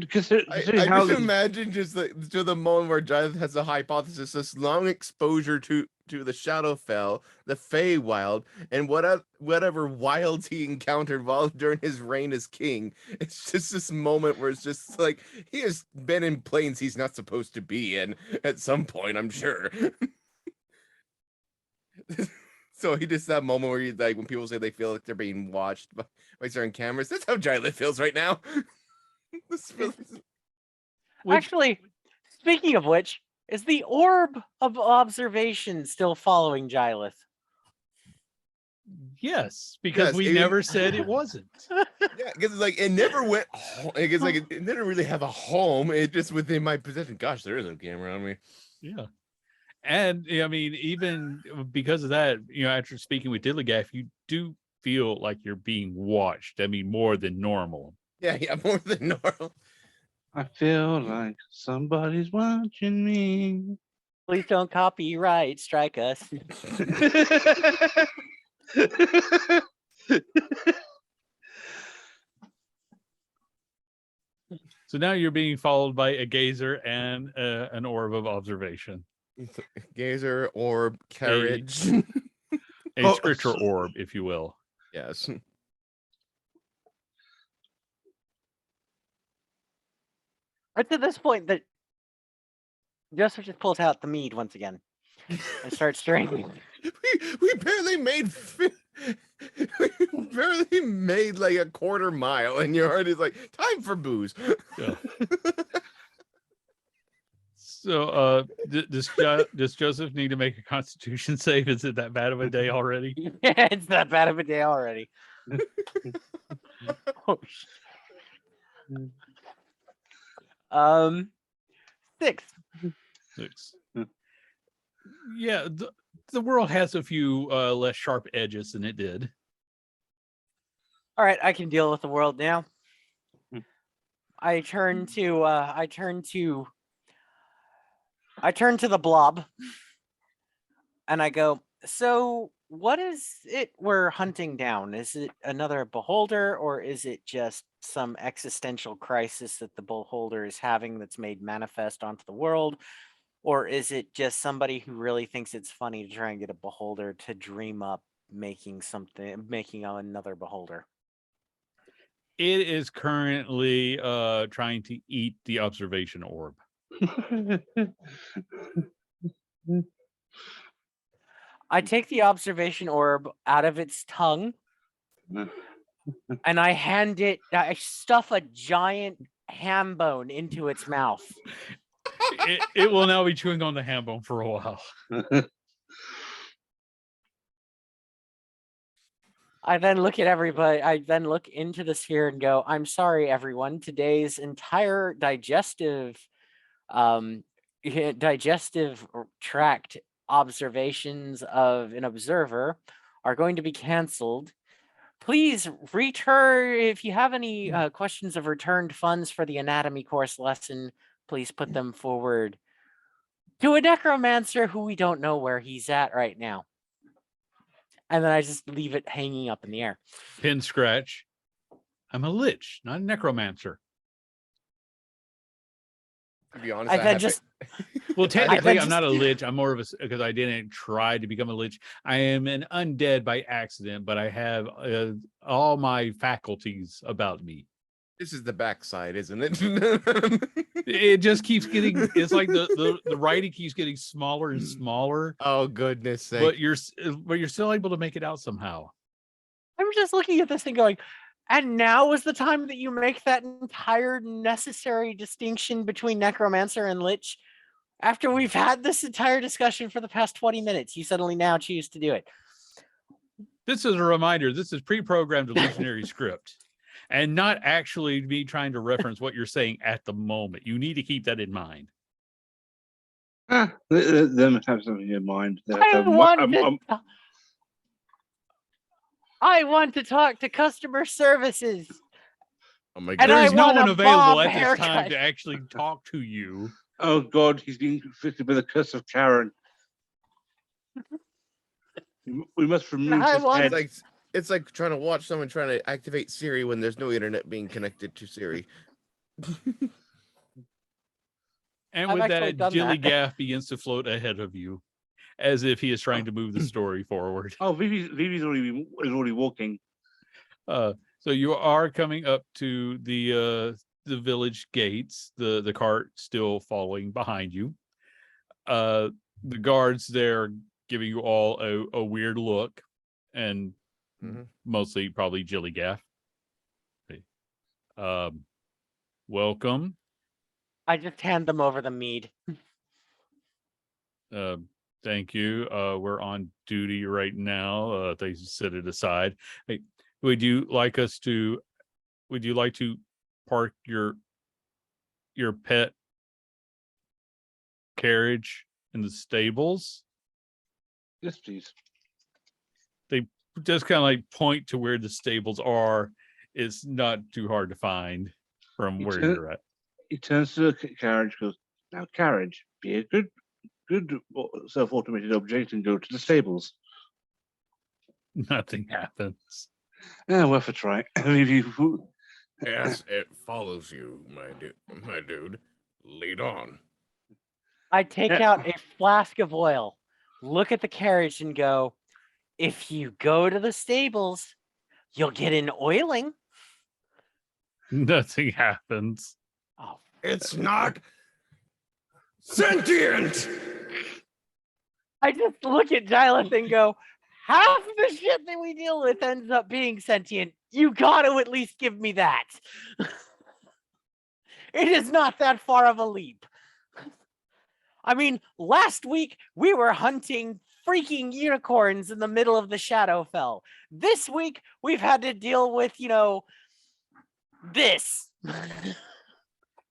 Considering I how just imagine just the moment where Jonathan has a hypothesis, this long exposure to the Shadowfell, the Feywild, and whatever wilds he encountered while during his reign as king. It's just this moment where it's just like he has been in planes he's not supposed to be in at some point, I'm sure. So he just that moment where he like when people say they feel like they're being watched by certain cameras. That's how Jyla feels right now. Actually, speaking of which, is the orb of observation still following Gilith? Yes, because Yes, we it- never said it wasn't. Yeah, because like it never went. It's like it didn't really have a home. It just within my possession. Gosh, there is a camera on me. Yeah. And I mean, even because of that, after speaking with DILIGAF, you do feel like you're being watched. I mean, more than normal. Yeah, more than normal. I feel like somebody's watching me. Please don't copyright strike us. So now you're being followed by a gazer and an orb of observation, Gazer, orb, carriage. a scripture orb, if you will. Yes. Right to this point, that Joseph just pulls out the mead once again and starts drinking. We barely made we barely made like a quarter mile, and you're already like time for booze. Yeah. So, does Joseph need to make a Constitution save? Is it that bad of a day already? Yeah, it's that bad of a day already. Oh, shit. 6. 6. Yeah, the world has a few less sharp edges than it did. All right, I can deal with the world now. I turn to the blob and I go, so what is it we're hunting down? Is it another beholder, or is it just some existential crisis that the beholder is having that's made manifest onto the world? Or is it just somebody who really thinks it's funny to try and get a beholder to dream up making another beholder? It is currently trying to eat the observation orb. I take the observation orb out of its tongue and I stuff a giant ham bone into its mouth. It will now be chewing on the ham bone for a while. I then look at everybody. I then look into the sphere and go, I'm sorry, everyone. Today's entire digestive tract observations of an observer are going to be canceled. Please return. If you have any questions of returned funds for the anatomy course lesson, please put them forward to a necromancer who we don't know where he's at right now. And then I just leave it hanging up in the air. Pin scratch. I'm a lich, not a necromancer. To be honest, I then just Well, technically, then I'm not a lich. I'm more of a, because I didn't try to become a lich. I am an undead by accident, but I have all my faculties about me. this is the backside, isn't it? It just keeps getting. It's like the writing keeps getting smaller and smaller. Oh goodness sake! But you're still able to make it out somehow. I'm just looking at this thing going, and now is the time that you make that entire necessary distinction between necromancer and lich. After we've had this entire discussion for the past 20 minutes, you suddenly now choose to do it. This is a reminder. This is pre-programmed illusionary script, and not actually me trying to reference what you're saying at the moment. You need to keep that in mind. Let them have something in mind. I want to talk to customer services. Oh my And god! There's no want one a available bob at this haircut. time to actually talk to you. Oh God, he's being conflicted by the curse of Karen. We must remove I his want- head. It's like trying to watch someone trying to activate Siri when there's no internet being connected to Siri. And I've with actually that, done that. DILIGAF begins to float ahead of you, as if he is trying to move the story forward. Oh, Vivi's already walking. So you are coming up to the village gates. The cart still following behind you. The guards there giving you all a weird look, and mostly probably DILIGAF. Welcome. I just hand them over the mead. Thank you. We're on duty right now. They set it aside. Hey, would you like to park your pet carriage in the stables? Yes, please. They just kind of like point to where the stables are. It's not too hard to find from He where turn- you're at. He turns to the carriage, goes, "Now, carriage, be a good self-automated object and go to the stables." Nothing happens. Worth a try. Yes, it follows you, my dude. Lead on. I take Yeah. out a flask of oil, look at the carriage, and go, if you go to the stables, you'll get an oiling. Nothing happens. Oh, It's not sentient. I just look at Gilith and go, half the shit that we deal with ends up being sentient. You got to at least give me that. It is not that far of a leap. I mean, last week we were hunting freaking unicorns in the middle of the Shadowfell. This week we've had to deal with, this.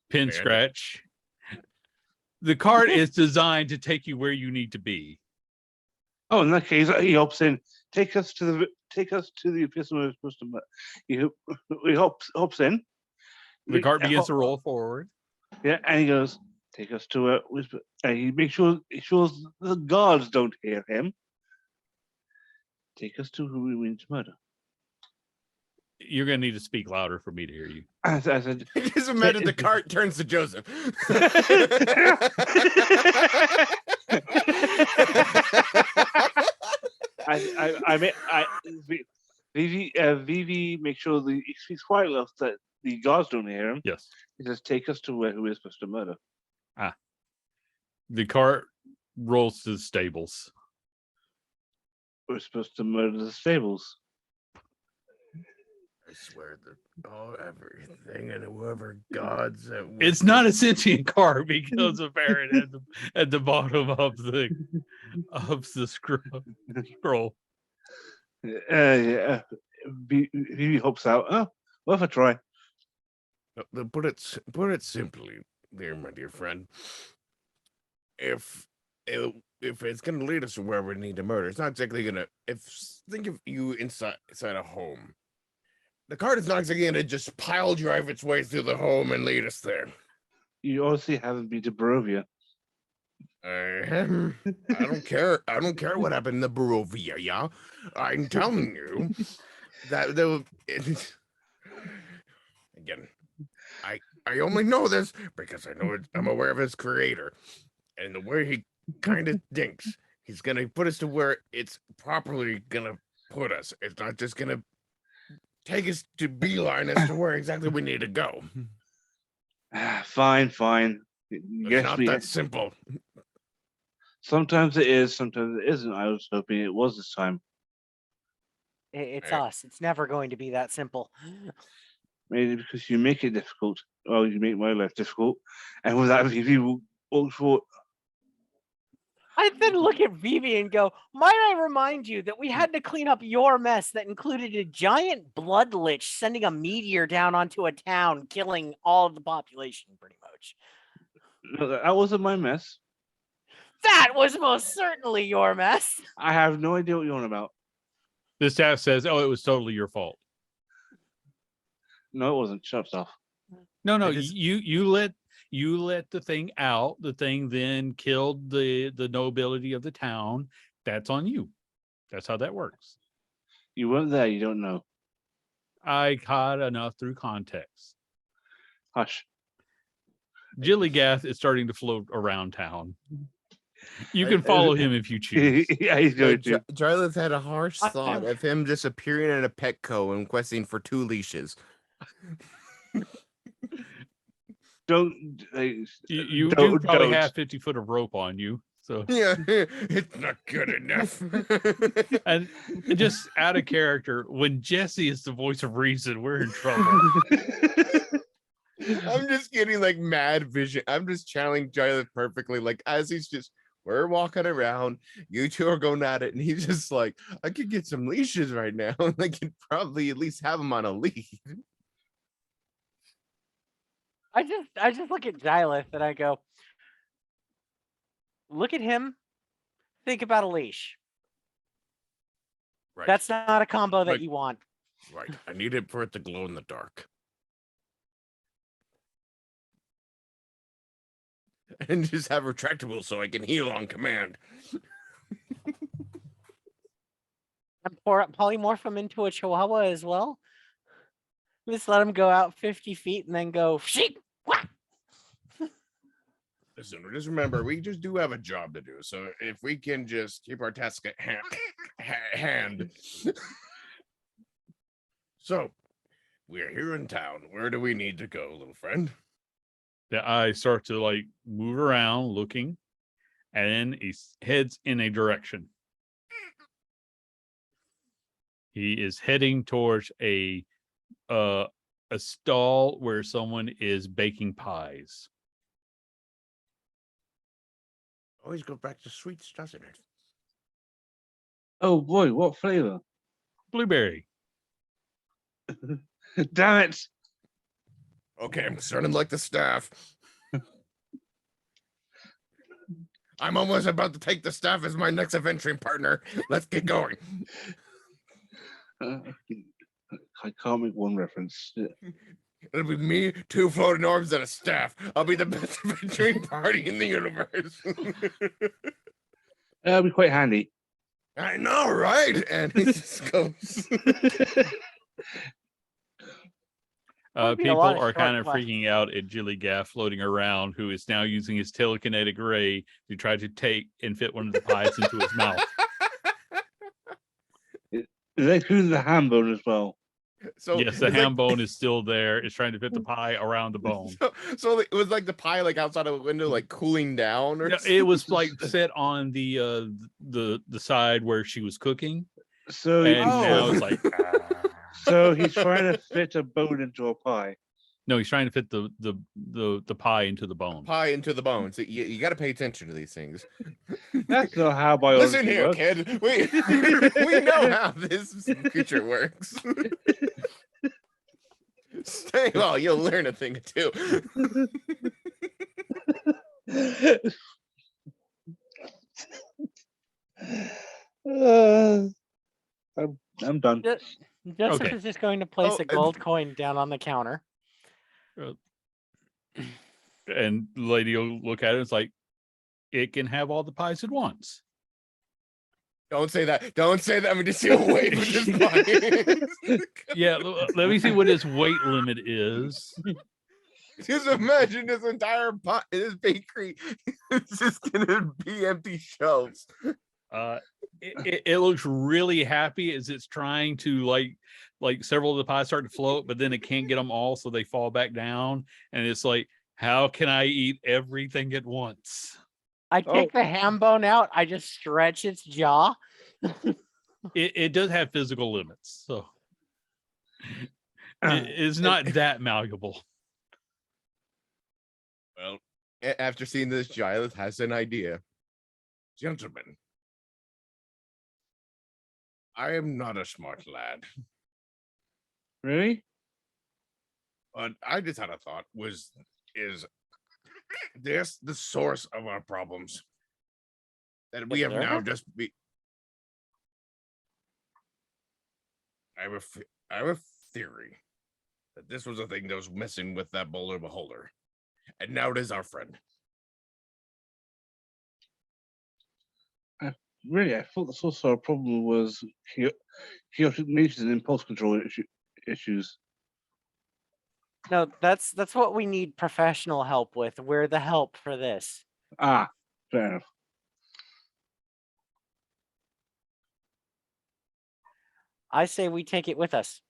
Pin Man. scratch. The cart is designed to take you where you need to be. Oh, in that case, he hops in. Take us to the epistle. He hops in. The cart begins to roll forward. Yeah, and he goes, "Take us to a whisper." And he makes sure the guards don't hear him. Take us to who we mean to murder. You're going to need to speak louder for me to hear you. I said, Just imagine the cart turns to Joseph. Vivi makes sure he speaks quiet enough that the guards don't hear him. Yes. He says, "Take us to who we're supposed to murder." The cart rolls to the stables. We're supposed to murder the stables. I swear that everything and whoever gods that It's not a sentient cart because of Aaron at the bottom of the scroll. Yeah. Vivi hops out. Oh, worth a try. Put it simply, my dear friend. If it's gonna lead us to where we need to murder, it's not exactly gonna. Think of you inside a home. The cart is not exactly gonna just pile drive its way through the home and lead us there. You obviously haven't been to Barovia. I don't care. I don't care what happened in the Barovia. Yeah, I'm telling you that again. I only know this because I'm aware of his creator, and the way he kind of thinks, he's gonna put us to where it's properly gonna put us. It's not just gonna take us to beeline as to where exactly we need to go. Fine. It's Yes, not that simple. Sometimes it is, sometimes it isn't. I was hoping it was this time. It's Right. us. It's never going to be that simple. Maybe because you make it difficult. Well, you make my life difficult. And with that, Vivi walks forward. I then look at Vivi and go, might I remind you that we had to clean up your mess that included a giant blood lich sending a meteor down onto a town, killing all of the population, pretty much. No, that wasn't my mess. That was most certainly your mess. I have no idea what you're on about. The staff says, "Oh, it was totally your fault." No, it wasn't. Shut up. No, I just- you let the thing out. The thing then killed the nobility of the town. That's on you. That's how that works. You weren't there. You don't know. I caught enough through context. Hush. DILIGAF is starting to float around town. You I- can follow him if you choose. Yeah, he's going to. Jarlath had a harsh I'm- thought of him disappearing at a Petco and questing for 2 leashes. Don't. You do Don't- probably don't. have 50 foot of rope on you. So, Yeah, it's not good enough. and just out of character, when Jesse is the voice of reason, we're in trouble. I'm just getting like mad vision. I'm just channeling Jarlath perfectly. Like as he's just, we're walking around, you two are going at it, and he's just like, I could get some leashes right now, and I could probably at least have him on a lead. I just look at Xylith and I go, look at him. Think about a leash. Right. That's not a combo that Like- you want. right. I need it for it to glow in the dark. And just have retractable so I can heal on command. And polymorph him into a chihuahua as well. Just let him go out 50 feet and then go sheep. Whack. Listen, just remember, we just do have a job to do. So if we can just keep our task at hand. So we're here in town. Where do we need to go, little friend? The eye start to like move around looking, and then he heads in a direction. He is heading towards a stall where someone is baking pies. Always go back to sweets, doesn't it? Oh boy, what flavor? Blueberry. Damn it! Okay, I'm starting like the staff. I'm almost about to take the staff as my next adventuring partner. Let's get going. I can't make one reference. It'll be me, 2 floating orbs, and a staff. I'll be the best adventuring party in the universe. That'll be quite handy. I know, right? And he just goes. Would be a People lot of are kind of short freaking out at DILIGAF floating around, who is now using his telekinetic ray to try to take and fit one of the pies into his mouth. Is that including the ham bone as well? So Yes, the it's ham like- bone is still there. It's trying to fit the pie around the bone. So it was like the pie, like outside of a window, like cooling down, or No, it was like set on the side where she was cooking, So, and now Oh. it's like so he's trying to fit a bone into a pie. no, he's trying to fit the pie into the bone. pie into the bone. So you got to pay attention to these things. That's not how biology Listen here, works. kid. We know how this creature works. Stay well, you'll learn a thing or two. I'm done. Joseph Okay. is just going to place Oh, a and- gold coin down on the counter. And the lady will look at it. It's like it can have all the pies at once. Don't say that. Don't say that. I'm just gonna wait for this pie. Yeah, let me see what his weight limit is. Just imagine this entire pot, this bakery, it's just gonna be empty shelves. It looks really happy as it's trying to like several of the pies start to float, but then it can't get them all, so they fall back down. And it's like, how can I eat everything at once? I take the ham bone out. I just stretch its jaw. It does have physical limits, so it's not that malleable. Well, after seeing this, Giles has an idea. Gentlemen, I am not a smart lad, Really? but I just had a thought. Is this the source of our problems? That we have now Deserve just be. I have a theory that this was a thing that was messing with that bowler beholder, and now it is our friend. Really, I thought the source of our problem was chaotic natures and impulse control issues. No, that's what we need professional help with. We're the help for this. Ah, fair enough. I say we take it with us.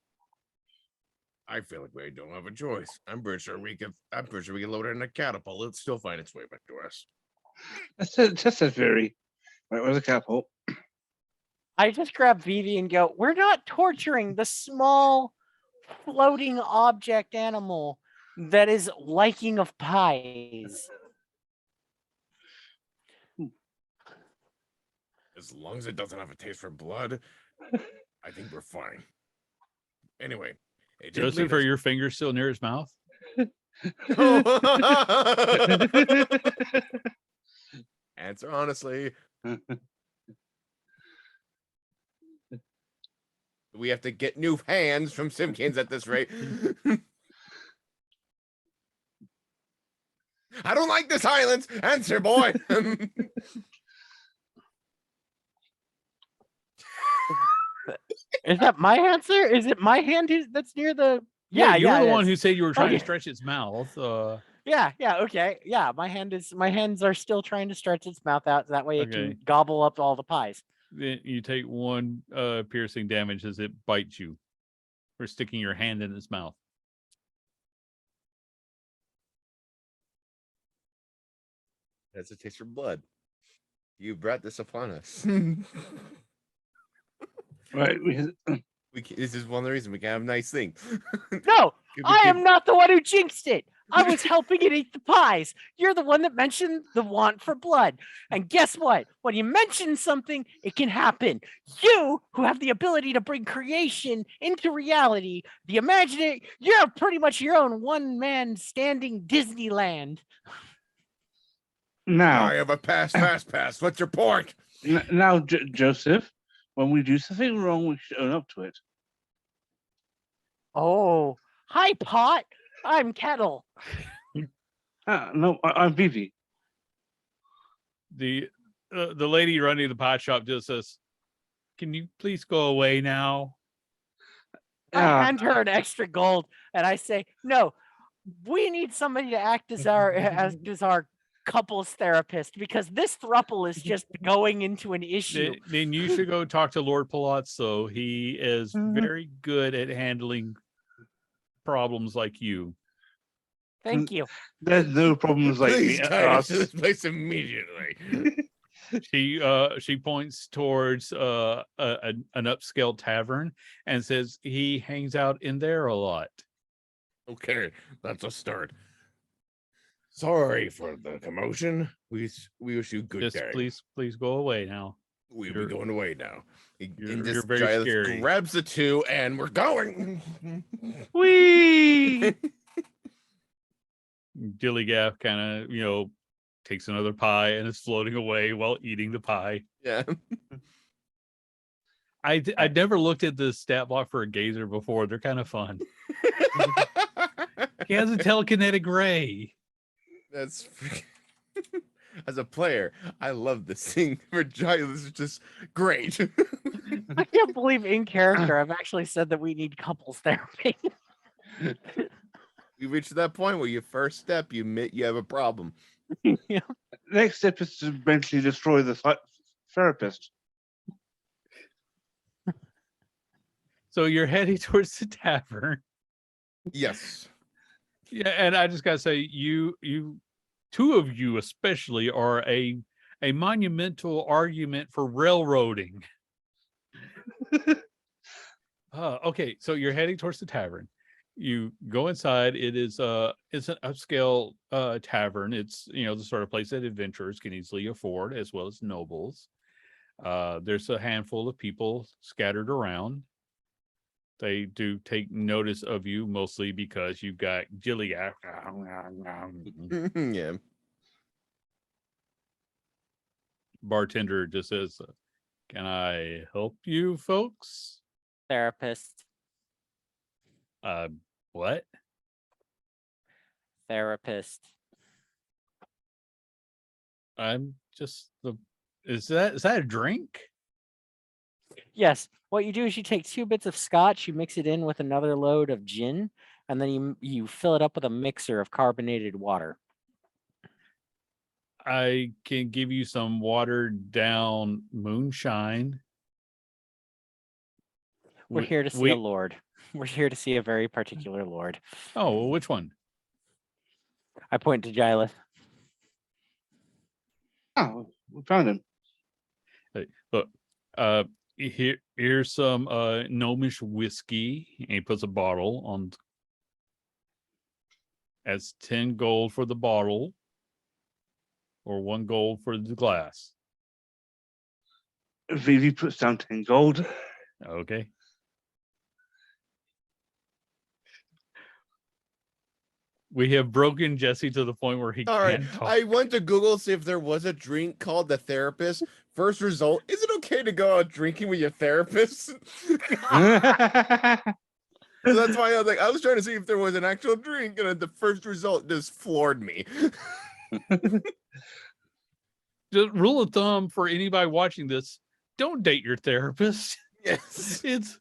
I feel like we don't have a choice. I'm pretty sure we can load it in a catapult. It'll still find its way back to us. That's a theory. Right, where's the catapult? I just grab Vivi and go, we're not torturing the small floating object animal that is liking of pies. As long as it doesn't have a taste for blood, I think we're fine. Anyway, it did Joseph, lead are us- your fingers still near his mouth? Answer honestly. We have to get new hands from Simkins at this rate. I don't like this silence. Answer, boy. Is that my answer? Is it my hand that's near the? Yeah, you're the it one is. who said you were trying Okay. to stretch its mouth. Yeah, okay. Yeah, my hands are still trying to stretch its mouth out so that way it Okay. can gobble up all the pies. Then you take 1 piercing damage as it bites you for sticking your hand in its mouth. That's a taste for blood. You brought this upon us. Right. This is one of the reasons we can have nice things. No, We I can- am not the one who jinxed it. I was helping it eat the pies. You're the one that mentioned the want for blood. And guess what? When you mention something, it can happen. You, who have the ability to bring creation into reality, the imaginary, you're pretty much your own one-man standing Disneyland. Now, I have a fast pass. What's your point? now, Joseph, when we do something wrong, we should own up to it. Oh, hi, Pot. I'm Kettle. No, I'm Vivi. The lady running the pot shop just says, "Can you please go away now?" I Yeah. hand her an extra gold, and I say, "No, we need somebody to act as our couples therapist because this throuple is just going into an issue." Then you should go talk to Lord Palazzo. He is very good at handling problems like you. Thank you. There's no problems like Please me. guide us to this place immediately. She points towards an upscale tavern and says he hangs out in there a lot. Okay, that's a start. Sorry for the commotion. We wish you good Just day. please go away now. We'll you're- be going away now. you're very scary. Grabs the 2 and we're going. Whee! DILIGAF kind of, takes another pie and is floating away while eating the pie. Yeah. I never looked at the stat block for a gazer before. They're kind of fun. He has a telekinetic ray. That's as a player, I love this thing for Giles. This is just great. I can't believe in character I've actually said that we need couples therapy. You reach that point where your first step, you admit you have a problem. Next step is to eventually destroy the therapist. So you're heading towards the tavern. Yes. Yeah, and I just gotta say, you 2 of you especially are a monumental argument for railroading. Okay, so you're heading towards the tavern. You go inside. It's an upscale tavern. It's the sort of place that adventurers can easily afford, as well as nobles. There's a handful of people scattered around. They do take notice of you, mostly because you've got DILIGAF. Yeah. Bartender just says, "Can I help you folks?" Therapist. What? Therapist. I'm just is that a drink? Yes. What you do is you take 2 bits of scotch, you mix it in with another load of gin, and then you fill it up with a mixer of carbonated water. I can give you some watered down moonshine. We're We- here to see we- a lord. We're here to see a very particular lord. Oh, well, which one? I point to Gileth. Oh, we found him. Hey, look, here's some gnomish whiskey. And he puts a bottle on. That's 10 gold for the bottle, or 1 gold for the glass. Vivi puts down 10 gold. Okay. We have broken Jesse to the point where he All right. can't talk. I went to Google see if there was a drink called the therapist. First result: is it okay to go out drinking with your therapist? So that's why I was like, I was trying to see if there was an actual drink, and the first result just floored me. Just rule of thumb for anybody watching this: don't date your therapist. Yes. It's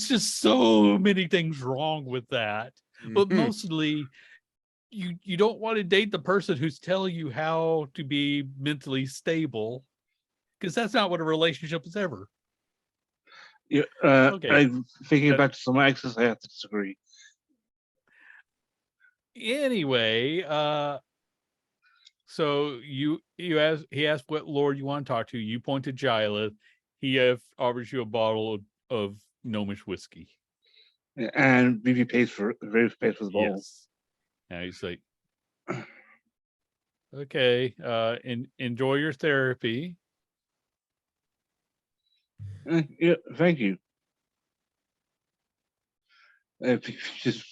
just so many things wrong with that. But Mhm. mostly you don't want to date the person who's telling you how to be mentally stable, because that's not what a relationship is ever. Yeah, Okay. I'm thinking back to some exes, I have to disagree. Anyway, so he asked what lord you want to talk to. You point to Gileth. He offers you a bottle of gnomish whiskey. Yeah, and Vivi pays for the bottle. Yes. Now he's like, okay, enjoy your therapy. Yeah, thank you. Just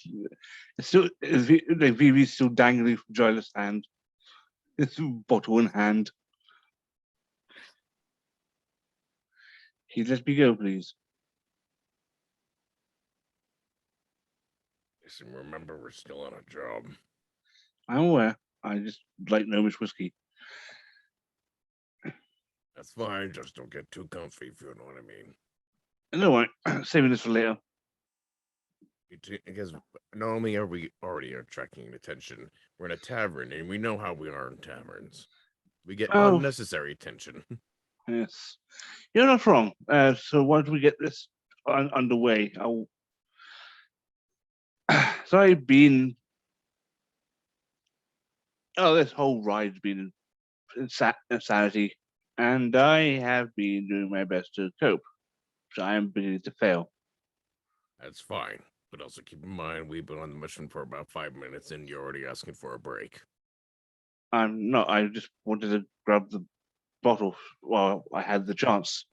Vivi's still dangling from Gileth's hand. It's a bottle in hand. Can you let me go, please? Listen, remember, we're still on a job. I'm aware. I just like gnomish whiskey. That's fine. Just don't get too comfy, if you know what I mean. No worry, saving this for later. Because not only are we already attracting attention, we're in a tavern, and we know how we are in taverns. We get Oh. unnecessary attention. Yes, you're not wrong. So why don't we get this underway? So I've been. Oh, this whole ride's been insanity, and I have been doing my best to cope. So I am beginning to fail. That's fine. But also keep in mind, we've been on the mission for about 5 minutes, and you're already asking for a break. I'm not. I just wanted to grab the bottle while I had the chance.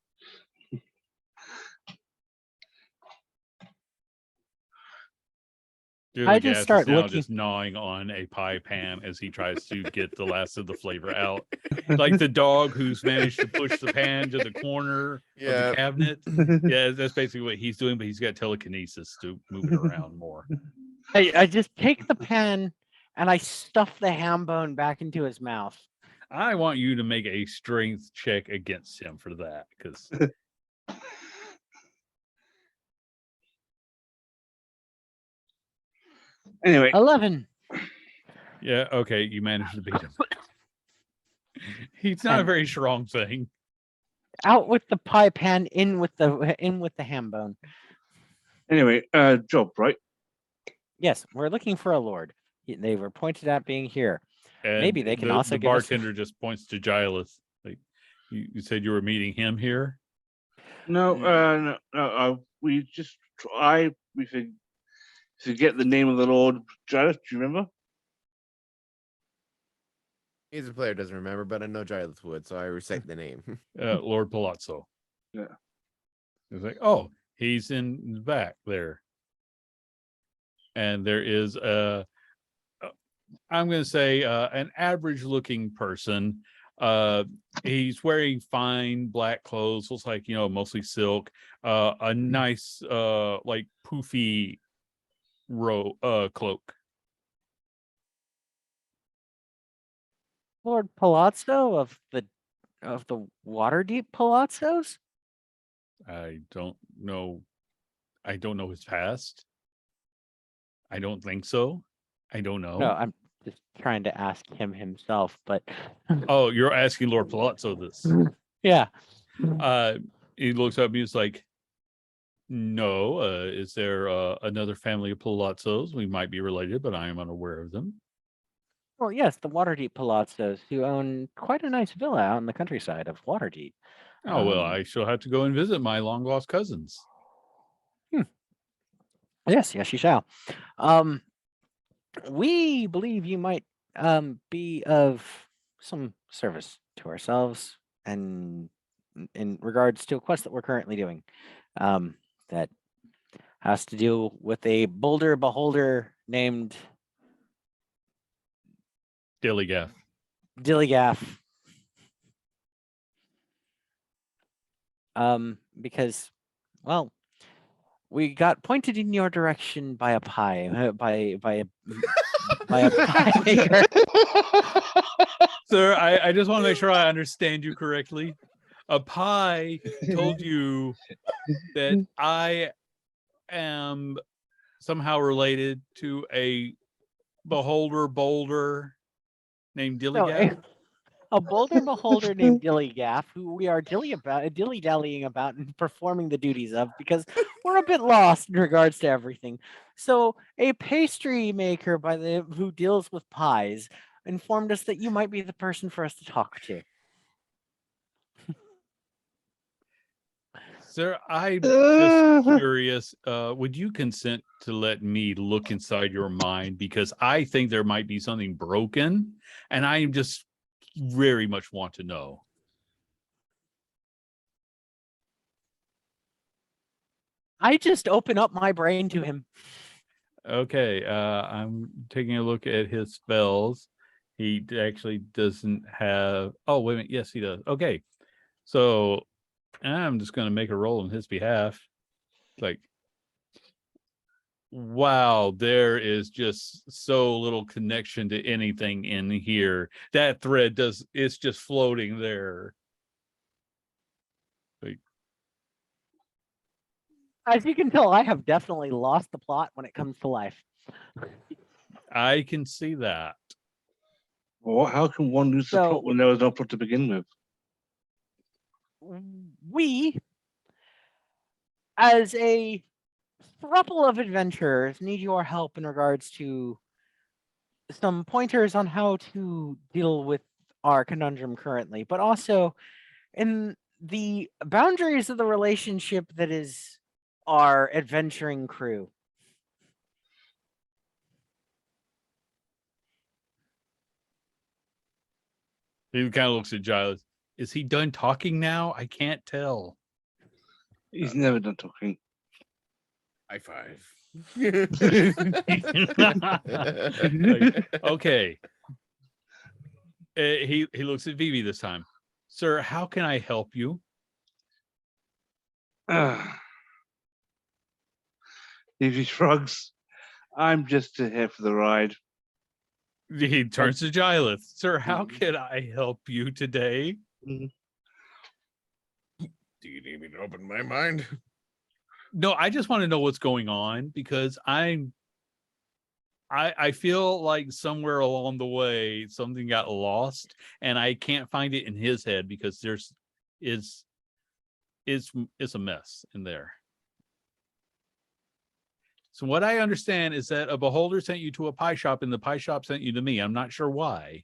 I just Gas start is now looking- just gnawing on a pie pan as he tries to get the last of the flavor out, like the dog who's managed to push the pan to the corner of Yeah. the cabinet. Yeah, that's basically what he's doing, but he's got telekinesis to move it around more. I just take the pen and I stuff the ham bone back into his mouth. I want you to make a strength check against him for that, because Anyway, 11. yeah, okay, you managed to beat him. He's not a And- very strong thing. Out with the pie pan, in with the ham bone. anyway, job, right? Yes, we're looking for a lord. They were pointed at being here. And Maybe they can also the give us- bartender just points to Gileth. Like, you said you were meeting him here. No, no. We just try. We forget the name of the Lord. Jared, do you remember? He's a player, doesn't remember, but I know Gileth would, so I recite the name. Lord Palazzo. Yeah. It's like, oh, he's in the back there. And there is I'm going to say an average looking person. He's wearing fine black clothes, looks like, mostly silk, a nice like poofy cloak. Lord Palazzo of the Waterdeep Palazzos? I don't know his past. I don't think so. I don't No, know. I'm just trying to ask him himself, but Oh, you're asking Lord Palazzo this. yeah. He looks up and he's like, no, is there another family of Palazzos? We might be related, but I am unaware of them. Well, yes, the Waterdeep Palazzos, who own quite a nice villa out in the countryside of Waterdeep. Oh, well, I shall have to go and visit my long lost cousins. Yes, yes, you shall. We believe you might be of some service to ourselves and in regards to a quest that we're currently doing. That has to do with a boulder beholder named DILIGAF. DILIGAF. Because, well, we got pointed in your direction by a pie, by a pie maker. Sir, I just want to make sure I understand you correctly. A pie told you that I am somehow related to a boulder named No, DILIGAF. a boulder beholder named DILIGAF, who we are dilly-dallying about and performing the duties of because we're a bit lost in regards to everything. So a pastry maker who deals with pies informed us that you might be the person for us to talk to. Sir, I'm just curious. Would you consent to let me look inside your mind? Because I think there might be something broken, and I just very much want to know. I just open up my brain to him. Okay, I'm taking a look at his spells. He actually doesn't have. Oh, wait a minute. Yes, he does. Okay, so I'm just going to make a roll on his behalf. Like, wow, there is just so little connection to anything in here. That thread it's just floating there. Like, As you can tell, I have definitely lost the plot when it comes to life. I can see that. Well, how can one lose the So- plot when there was no plot to begin with? We, as a throuple of adventurers, need your help in regards to some pointers on how to deal with our conundrum currently, but also in the boundaries of the relationship that is our adventuring crew. He kind of looks at Giles. Is he done talking now? I can't tell. He's never done talking. High five. Like, okay. He looks at Vivi this time. Sir, how can I help you? He shrugs. I'm just here for the ride. He turns to Giles. Sir, how can I help you today? Do you need me to open my mind? No, I just want to know what's going on because I feel like somewhere along the way something got lost and I can't find it in his head because it's a mess in there. So what I understand is that a beholder sent you to a pie shop and the pie shop sent you to me. I'm not sure why.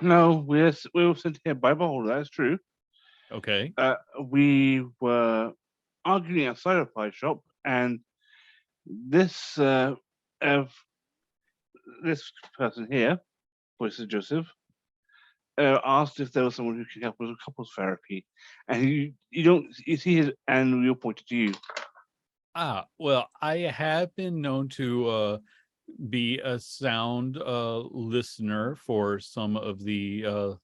No, we were sent here by Beholder. That's true. Okay. We were arguing outside a pie shop, and this person here, voice of Joseph, asked if there was someone who could help with couples therapy, and you see his, and we all pointed to you. Well, I have been known to be a sound listener for some of the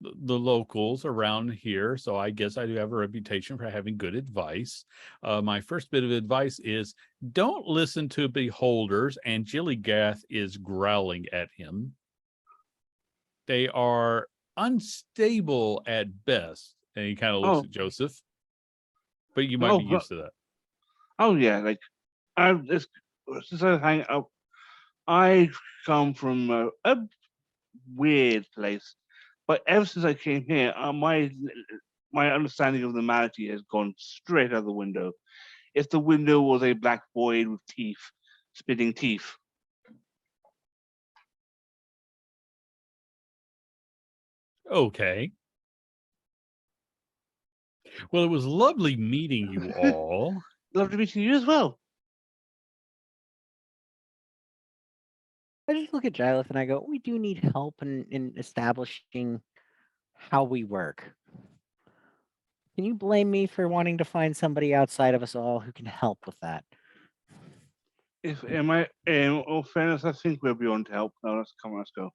locals around here, so I guess I do have a reputation for having good advice. My first bit of advice is don't listen to beholders, and Jilligath is growling at him. They are unstable at best, and he kind of looks at Joseph. But you might be used to that. Oh yeah, like since I hang up, I come from a weird place, but ever since I came here, my understanding of normality has gone straight out the window. If the window was a black void with teeth, spitting teeth. Okay. Well, it was lovely meeting you all. Lovely meeting you as well. I just look at Giles and I go, we do need help in establishing how we work. Can you blame me for wanting to find somebody outside of us all who can help with that? If am I in all fairness, I think we're beyond help. Now let's go.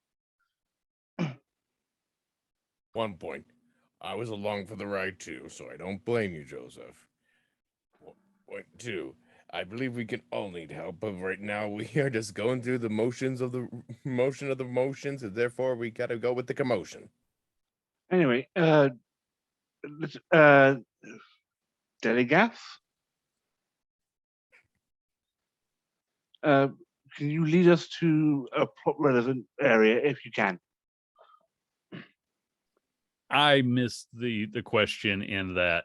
1 point. I was along for the ride too, so I don't blame you, Joseph. Point 2. I believe we can all need help, but right now we are just going through the motions of the motions, and therefore we gotta go with the commotion. Anyway, DILIGAF, can you lead us to a plot relevant area if you can? I missed the question in that.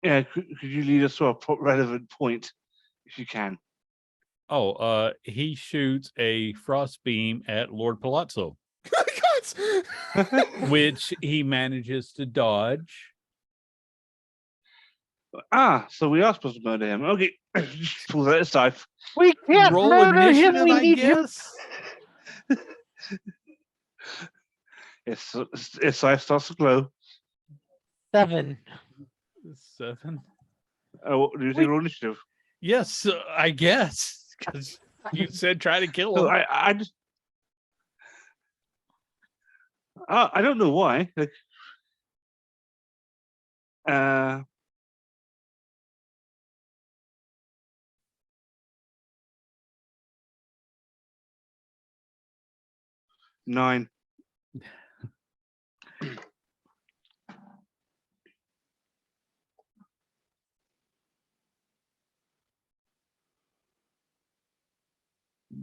Yeah, could you lead us to a plot relevant point if you can? Oh, he shoots a frost beam at Lord Palazzo, which he manages to dodge. So we are supposed to murder him. Okay, pull that aside. We can't Roll murder him. initiative, We I need him. guess. Its eye starts to glow. 7. 7. What do you think? Roll initiative. Yes, I guess, because you said try to kill So him. I just I don't know why. Like, nine.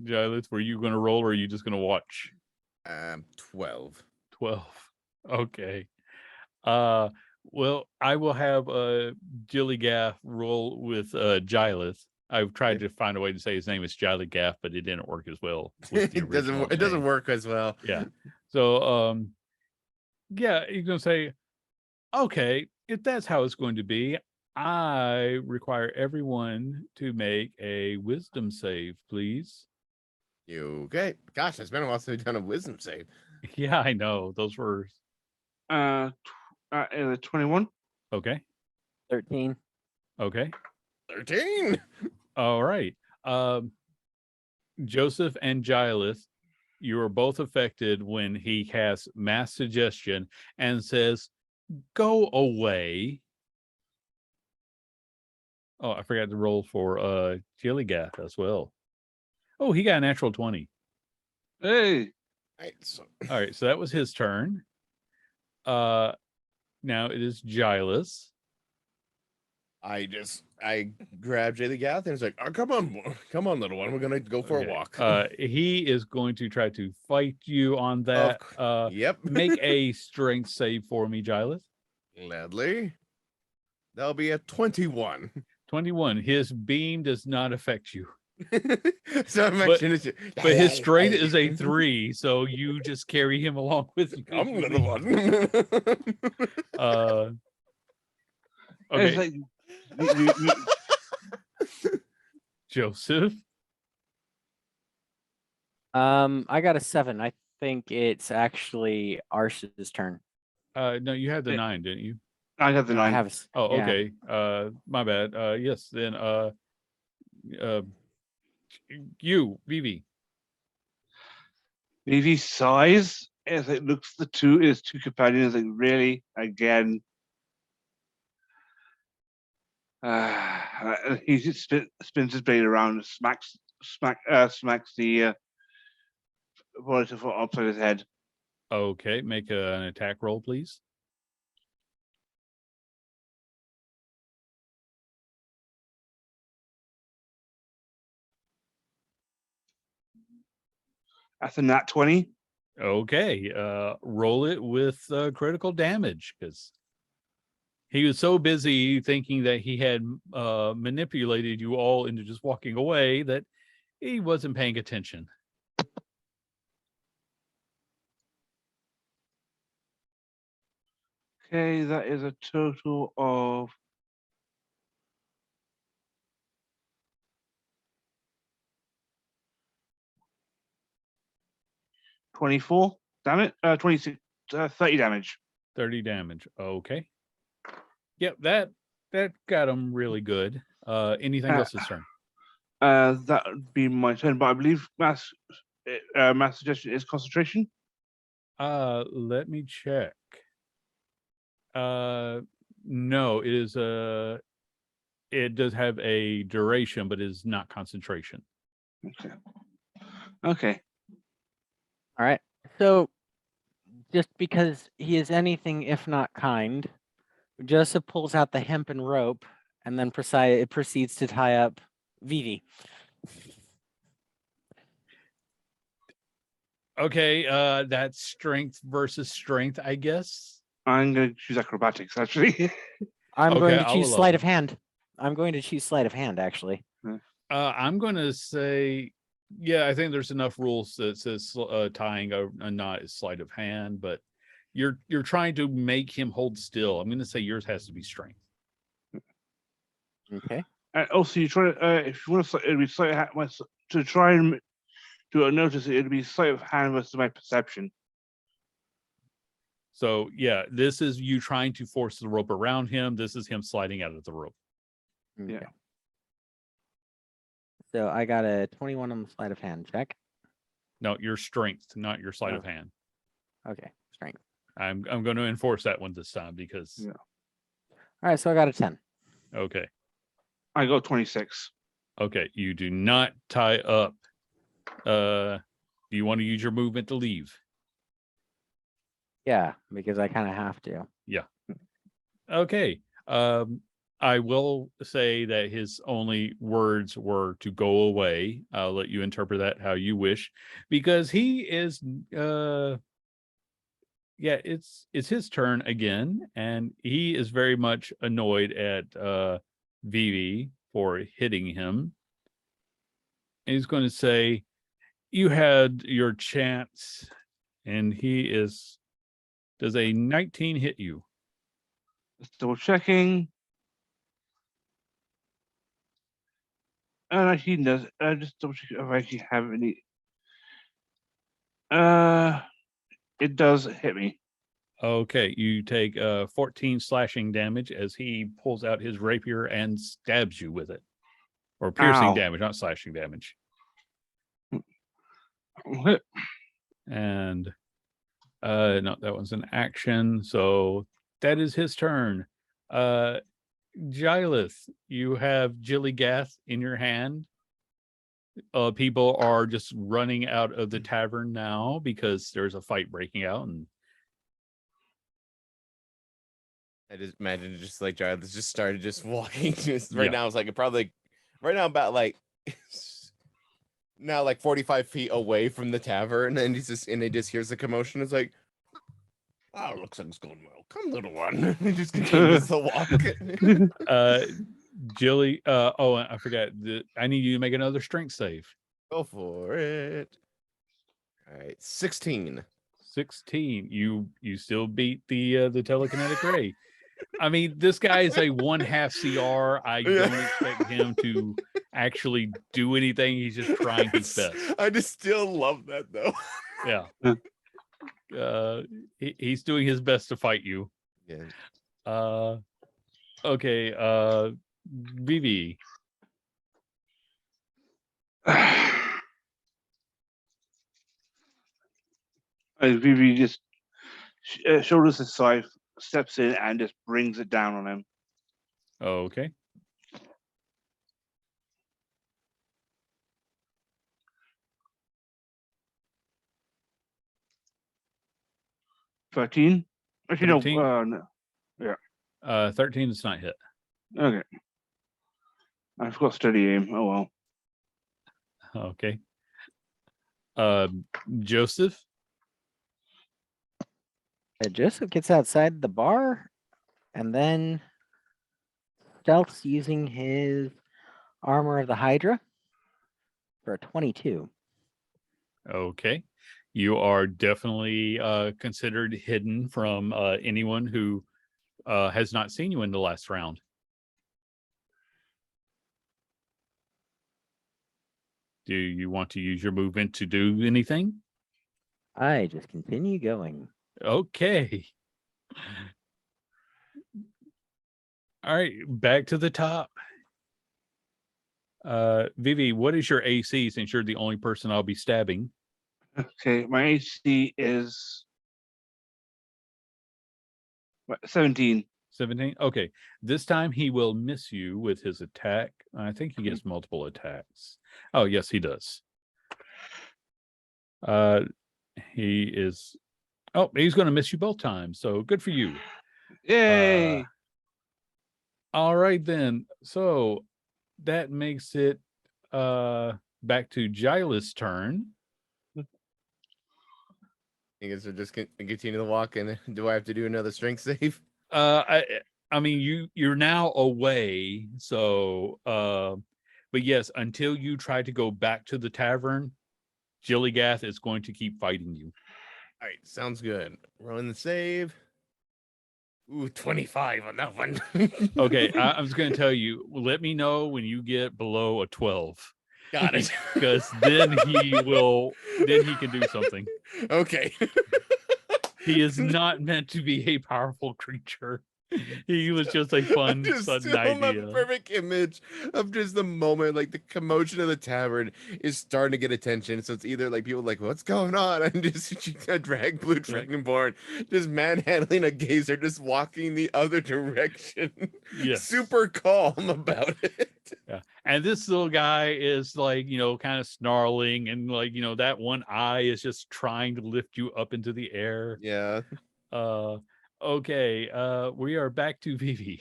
Giles, were you going to roll or are you just going to watch? 12. 12. Okay. Well, I will have DILIGAF roll with Giles. I've tried to find a way to say his name is Giligaf, but it didn't work as well. With the It doesn't. original It doesn't name. work as well. Yeah. So, yeah, you're gonna say, okay, if that's how it's going to be, I require everyone to make a wisdom save, please. You okay? Gosh, it's been a while since we've done a wisdom save. Yeah, I know those were 21. okay. 13. Okay. 13. All right. Joseph and Giles, you are both affected when he casts mass suggestion and says, go away. Oh, I forgot to roll for DILIGAF as well. Oh, he got a natural 20. Hey, Right, so All right, so that was his turn. Now it is Giles. I grabbed Jay the Gath and it's like, oh, come on, little one, we're gonna go for Okay. a walk. He is going to try to fight you on that. Yep. Make a strength save for me, Giles. Gladly. That'll be a 21. 21. His beam does not affect you. So I'm But- actually, But his strength is a 3, so you just carry him along with you. I'm little one. it's Okay, like Joseph. I got a 7. I think it's actually Arce's turn. No, you had the Yeah. 9, didn't you? I got the No, I 9. have. Oh, Yeah. okay. My bad. Yes, then you, Vivi. Vivi's size as it looks the two companions like really again. He just spins his blade around and smacks the opponent upside his head. Okay, make an attack roll, please. That's a nat 20. Okay, roll it with critical damage because he was so busy thinking that he had manipulated you all into just walking away that he wasn't paying attention. Okay, that is a total of 24. Damn it. 26, 30 damage. 30 damage. Okay. Yep, that got him really good. Anything else this turn? That would be my turn, but I believe mass suggestion is concentration. Let me check. No, it is it does have a duration, but is not concentration. Okay. Okay. All right. So just because he is anything if not kind, Joseph pulls out the hempen rope and then proceeds to tie up Vivi. Okay, that's strength versus strength, I guess. I'm going to choose acrobatics, actually. I'm Okay, going to I'll choose allow sleight it. of hand. I'm going to choose sleight of hand, actually. I'm going to say, yeah, I think there's enough rules that says tying a knot is sleight of hand, but you're trying to make him hold still. I'm going to say yours has to be strength. Okay. And also, you try to, if you want to, it'd be sleight of hand, to try and do a notice, it'd be sleight of hand versus my perception. So yeah, this is you trying to force the rope around him. This is him sliding out of the rope. Yeah. Okay. So I got a 21 on the sleight of hand check. No, your strength, not your sleight Oh. of hand. Okay, strength. I'm going to enforce that one this time because Yeah. All right, so I got a 10. okay. I got 26. Okay, you do not tie up. Do you want to use your movement to leave? Yeah, because I kind of have to. Okay. I will say that his only words were to go away. I'll let you interpret that how you wish, because he is yeah, it's his turn again, and he is very much annoyed at Vivi for hitting him. And he's going to say, "You had your chance," and he is. Does a 19 hit you? Just double checking. And actually does. Just double check if I actually have any. It does hit me. Okay, you take 14 slashing damage as he pulls out his rapier and stabs you with it. Or piercing Ow. damage, not slashing damage. And no, that was an action. So that is his turn. Gilith, you have DILIGAF in your hand. People are just running out of the tavern now because there's a fight breaking out, and I just imagine just like Giles just started just walking. Just right Yeah. now, it's like probably right now about like now like 45 feet away from the tavern, and he just hears the commotion. It's like, oh, looks like it's going well. Come, little one. He just continues to walk. Jilly, oh, I forgot. I need you to make another strength save. Go for it. All right, 16. 16. You still beat the telekinetic ray. I mean, this guy is a 1/2 CR. I don't expect him to actually do anything. He's just trying his best. I just still love that though. Yeah. He's doing his best to fight you. Yeah. Okay, Vivi. Vivi just shoulders his scythe, steps in, and just brings it down on him. Okay. Actually, 13? no. 13 does not hit. Okay. I forgot steady aim. Oh well. Okay. Joseph. Joseph gets outside the bar and then stealths using his armor of the Hydra for a 22. Okay. You are definitely considered hidden from anyone who has not seen you in the last round. Do you want to use your movement to do anything? I just continue going. Okay. All right, back to the top. Vivi, what is your AC since you're the only person I'll be stabbing? Okay, my AC is 17. 17. Okay. This time he will miss you with his attack. I think he gets multiple attacks. Oh, yes, he does. He is he's going to miss you both times. So good for you. Yay! All right then. So that makes it back to Giles' turn. You guys are just continue to walk, and do I have to do another strength save? I mean you're now away, so but yes, until you try to go back to the tavern, DILIGAF is going to keep fighting you. All right, sounds good. Rolling the save. Ooh, 25 on that one. Okay, I was going to tell you, let me know when you get below a 12. Got it. Because then he can do something. Okay. He is not meant to be a powerful creature. He was just a fun, just sudden still my idea. perfect image of just the moment, like the commotion of the tavern is starting to get attention. So it's either like people like, what's going on? And just a drag blue dragonborn just manhandling a gazer, just walking the other direction. Yes. Super calm about it. Yeah. And this little guy is like, kind of snarling, and like, that one eye is just trying to lift you up into the air. Yeah. Okay, we are back to Vivi.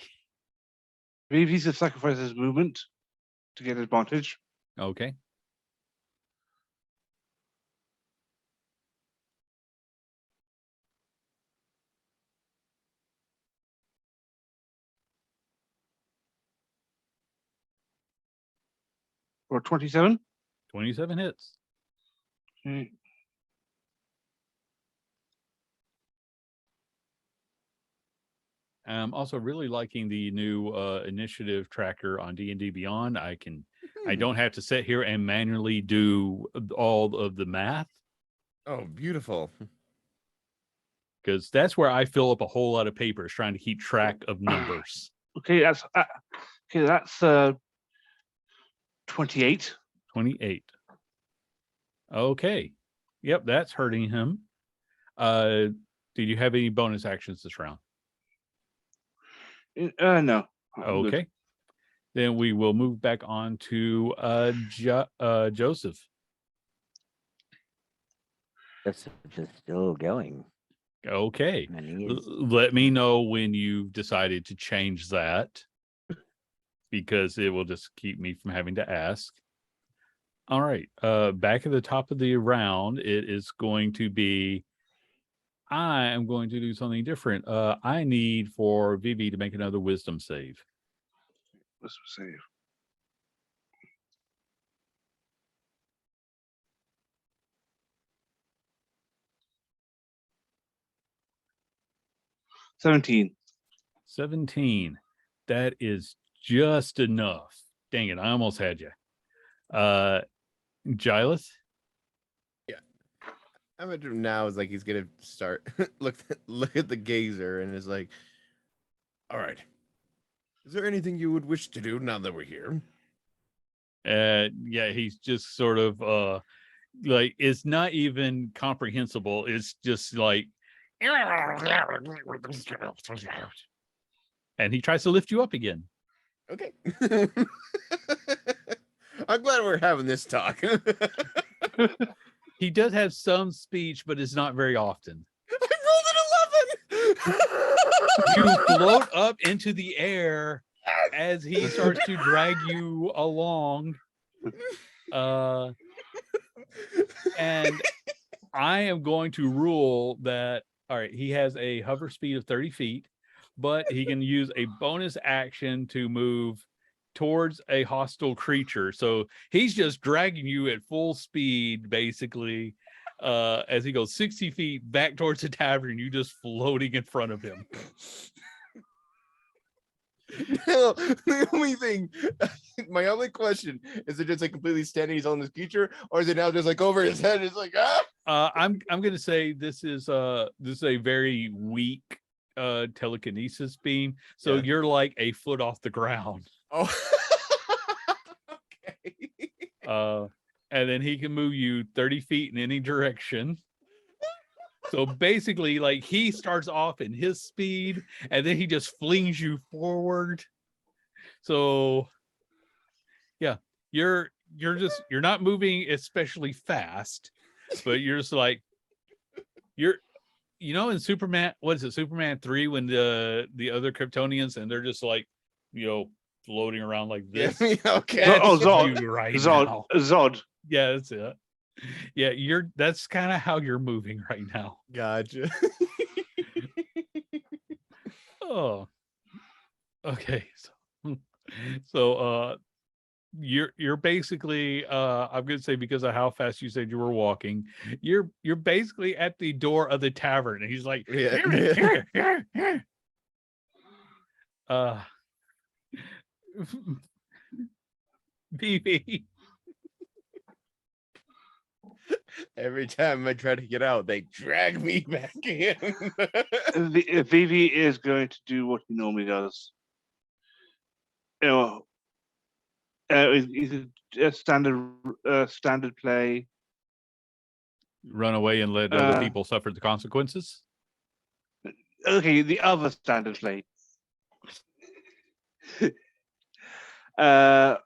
Maybe he's to sacrifice his movement to get advantage. Okay. For 27. 27 hits. Okay. I'm also really liking the new initiative tracker on D&D Beyond. I don't have to sit here and manually do all of the math, Oh, beautiful. because that's where I fill up a whole lot of papers trying to keep track of numbers. Okay, that's 28. 28. Okay. Yep, that's hurting him. Did you have any bonus actions this round? No. I'm good. Okay. Then we will move back on to Joseph. Joseph is still going. Okay. And he is Let me know when you've decided to change that, because it will just keep me from having to ask. All right. Back at the top of the round, it is going to be, I am going to do something different. I need for Vivi to make another wisdom save. Let's save. $17. 17. That is just enough. Dang it, I almost had you. Giles? I imagine now is like he's gonna start look at the gazer and is like, all right. Is there anything you would wish to do now that we're here? Yeah, he's just sort of like, it's not even comprehensible. It's just like, and he tries to lift you up again. Okay. I'm glad we're having this talk. He does have some speech, but it's not very often. I rolled an 11. You float up into the air as he starts to drag you along. And I am going to rule that, all right, he has a hover speed of 30 feet, but he can use a bonus action to move towards a hostile creature. So he's just dragging you at full speed, basically, as he goes 60 feet back towards the tavern, you just floating in front of him. No, the only thing, my only question is: it just like completely standing he's on this creature, or is it now just like over his head? It's like I'm gonna say this is a very weak telekinesis beam. So Yeah. you're like a foot off the ground. Oh, okay. And then he can move you 30 feet in any direction. So basically, like he starts off in his speed, and then he just flings you forward. So yeah, you're not moving especially fast, but you're just like in Superman, what is it, Superman 3, when the other Kryptonians and they're just like, floating around like Yeah, this. okay. That's Zod. you right Zod. now. Zod. Yeah, that's it. Yeah, that's kind of how you're moving right now. Gotcha. Oh, okay. So you're basically I'm gonna say, because of how fast you said you were walking, you're basically at the door of the tavern, and he's like, Yeah. here. BB. Every time I try to get out, they drag me back in. Vivi is going to do what he normally does. It's a standard play. Run away and let other people suffer the consequences. Okay, the other standard play. I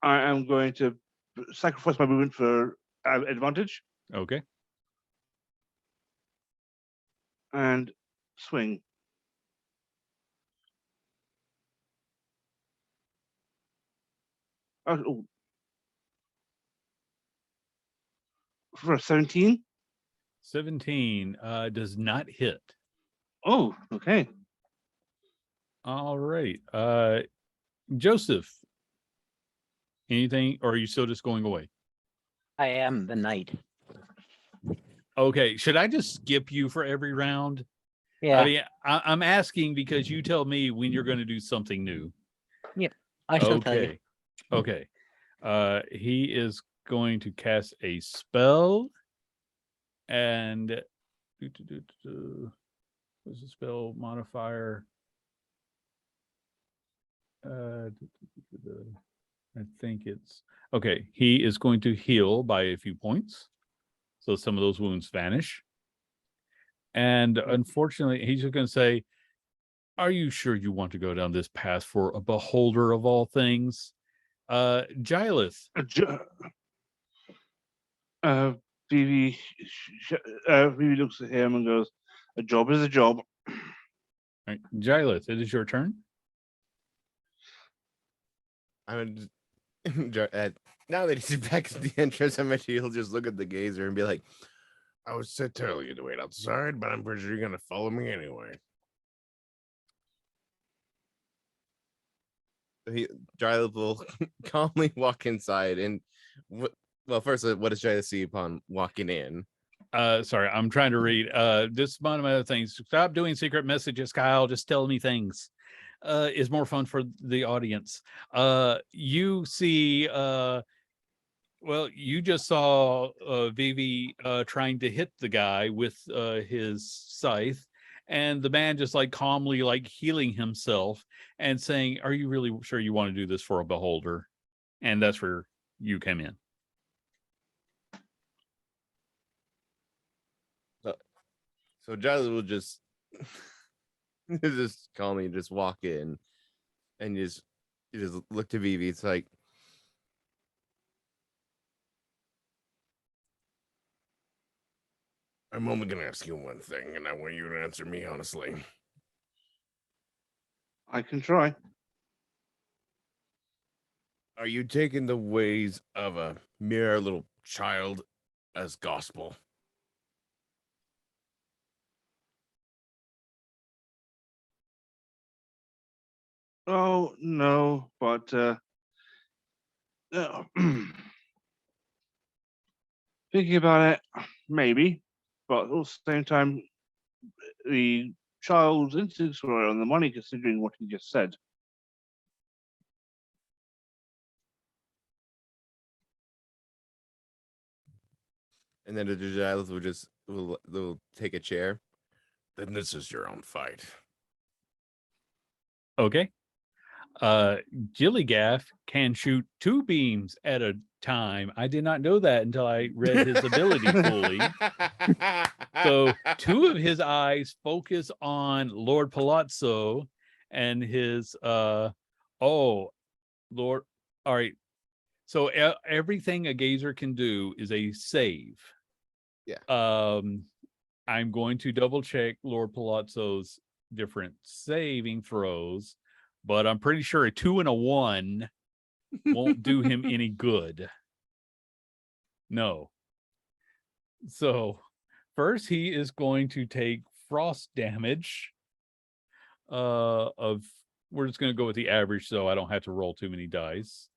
am going to sacrifice my movement for advantage Okay. and swing. Oh, for 17. 17 does not hit. Oh, okay. All right. Joseph, anything, or are you still just going away? I am the knight. Okay. Should I just skip you for every round? Yeah, I mean, I'm asking because you tell me when you're going to do something new. I shall tell you. Okay. He is going to cast a spell, and what's the spell modifier? I think it's okay. He is going to heal by a few points, so some of those wounds vanish. And unfortunately, he's just going to say, "Are you sure you want to go down this path for a beholder of all things?" Gileth. Vivi looks at him and goes, "A job is a job." All right, Gileth, it is your turn. I'm now that he's back at the entrance, I'm actually he'll just look at the gazer and be like, "I was to tell you to wait outside, but I'm pretty sure you're gonna follow me anyway." Giles will calmly walk inside, and well, first, what does Giles see upon walking in? Sorry, I'm trying to read. This is one of my other things. Stop doing secret messages, Kyle. Just tell me things. Is more fun for the audience. You see, well, you just saw Vivi trying to hit the guy with his scythe, and the man just like calmly like healing himself and saying, "Are you really sure you want to do this for a beholder?" And that's where you came in. So Giles will just just calmly just walk in and just look to Vivi. It's like, "I'm only gonna ask you one thing, and I want you to answer me honestly. I can try. Are you taking the ways of a mere little child as gospel. Oh no, but thinking about it, maybe, but at the same time, the child's instincts were on the money, considering what he just said. And then the Giles will take a chair. Then this is your own fight. Okay. DILIGAF can shoot 2 beams at a time. I did not know that until I read his ability fully. So 2 of his eyes focus on Lord Palazzo, and his Lord. All right. So everything a gazer can do is a save. Yeah. I'm going to double check Lord Palazzo's different saving throws, but I'm pretty sure a 2 and a 1 won't do him any good. No. So first he is going to take frost damage of, we're just going to go with the average so I don't have to roll too many dice.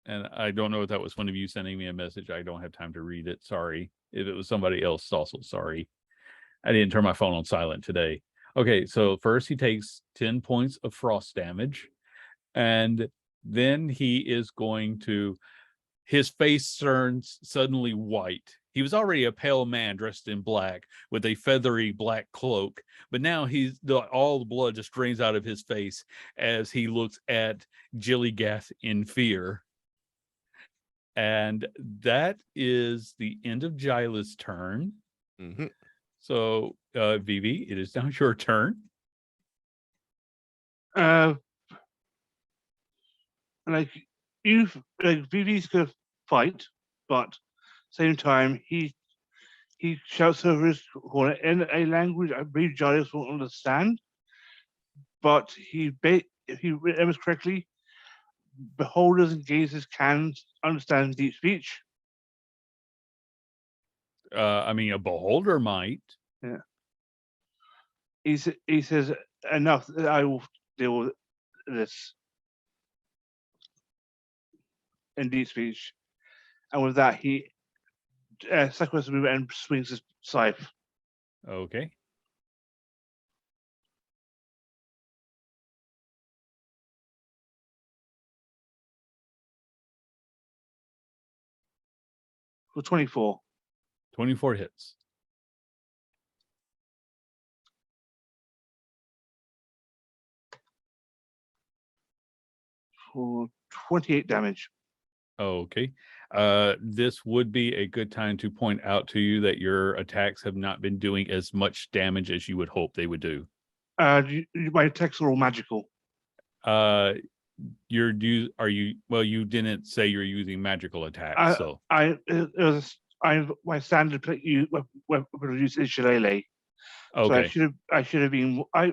And I don't know if that was one of you sending me a message. I don't have time to read it. Sorry. If it was somebody else, also sorry. I didn't turn my phone on silent today. Okay, so first he takes 10 points of frost damage, and then he is going to, his face turns suddenly white. He was already a pale man dressed in black with a feathery black cloak, but now all the blood just drains out of his face as he looks at Gilligath in fear. And that is the end of Gila's turn. Mm-hmm. So, Vivi, it is now your turn. Like Vivi's gonna fight, but same time he shouts over his corner in a language I believe Giles won't understand. But if he remembers correctly, beholders and gazers can understand deep speech. I mean, a beholder might. Yeah. He says, enough, I will deal with this in deep speech. And with that, he sacrifices a move and swings his scythe. Okay. For 24. 24 hits. For 28 damage. Okay. This would be a good time to point out to you that your attacks have not been doing as much damage as you would hope they would do. My attacks are all magical. You didn't say you're using magical attacks, so My standard weapon use is Shillelagh. okay. So I should have been. I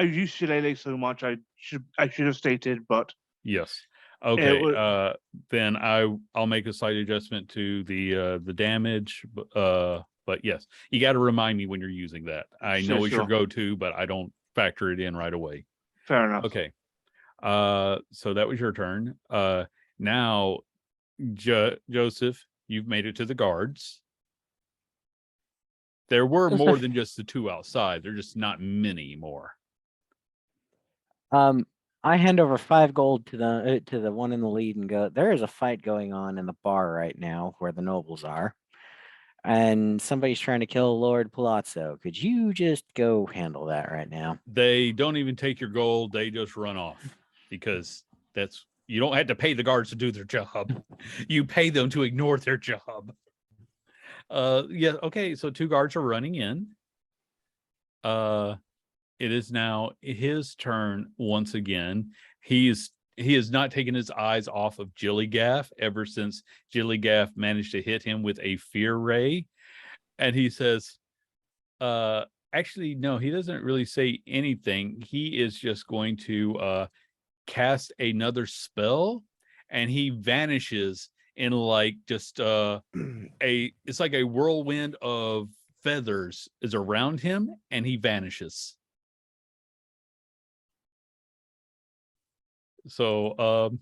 use Shillelagh so much. I should have stated, but Yes. Okay. Then I'll make a slight adjustment to the damage. But yes, you got to remind me when you're using that. I know it's your go-to, but I don't factor it in right away. Fair enough. Okay. So that was your turn. Now, Joseph, you've made it to the guards. There were more than just the 2 outside. There's just not many more. I hand over 5 gold to the one in the lead and go, there is a fight going on in the bar right now where the nobles are. And somebody's trying to kill Lord Palazzo. Could you just go handle that right now? They don't even take your gold. They just run off because you don't have to pay the guards to do their job. You pay them to ignore their job. Yeah. Okay. So 2 guards are running in. It is now his turn once again. He has not taken his eyes off of Gilligaff ever since Gilligaff managed to hit him with a fear ray. And he says, actually, no, he doesn't really say anything. He is just going to cast another spell, and he vanishes in like just it's like a whirlwind of feathers is around him, and he vanishes. So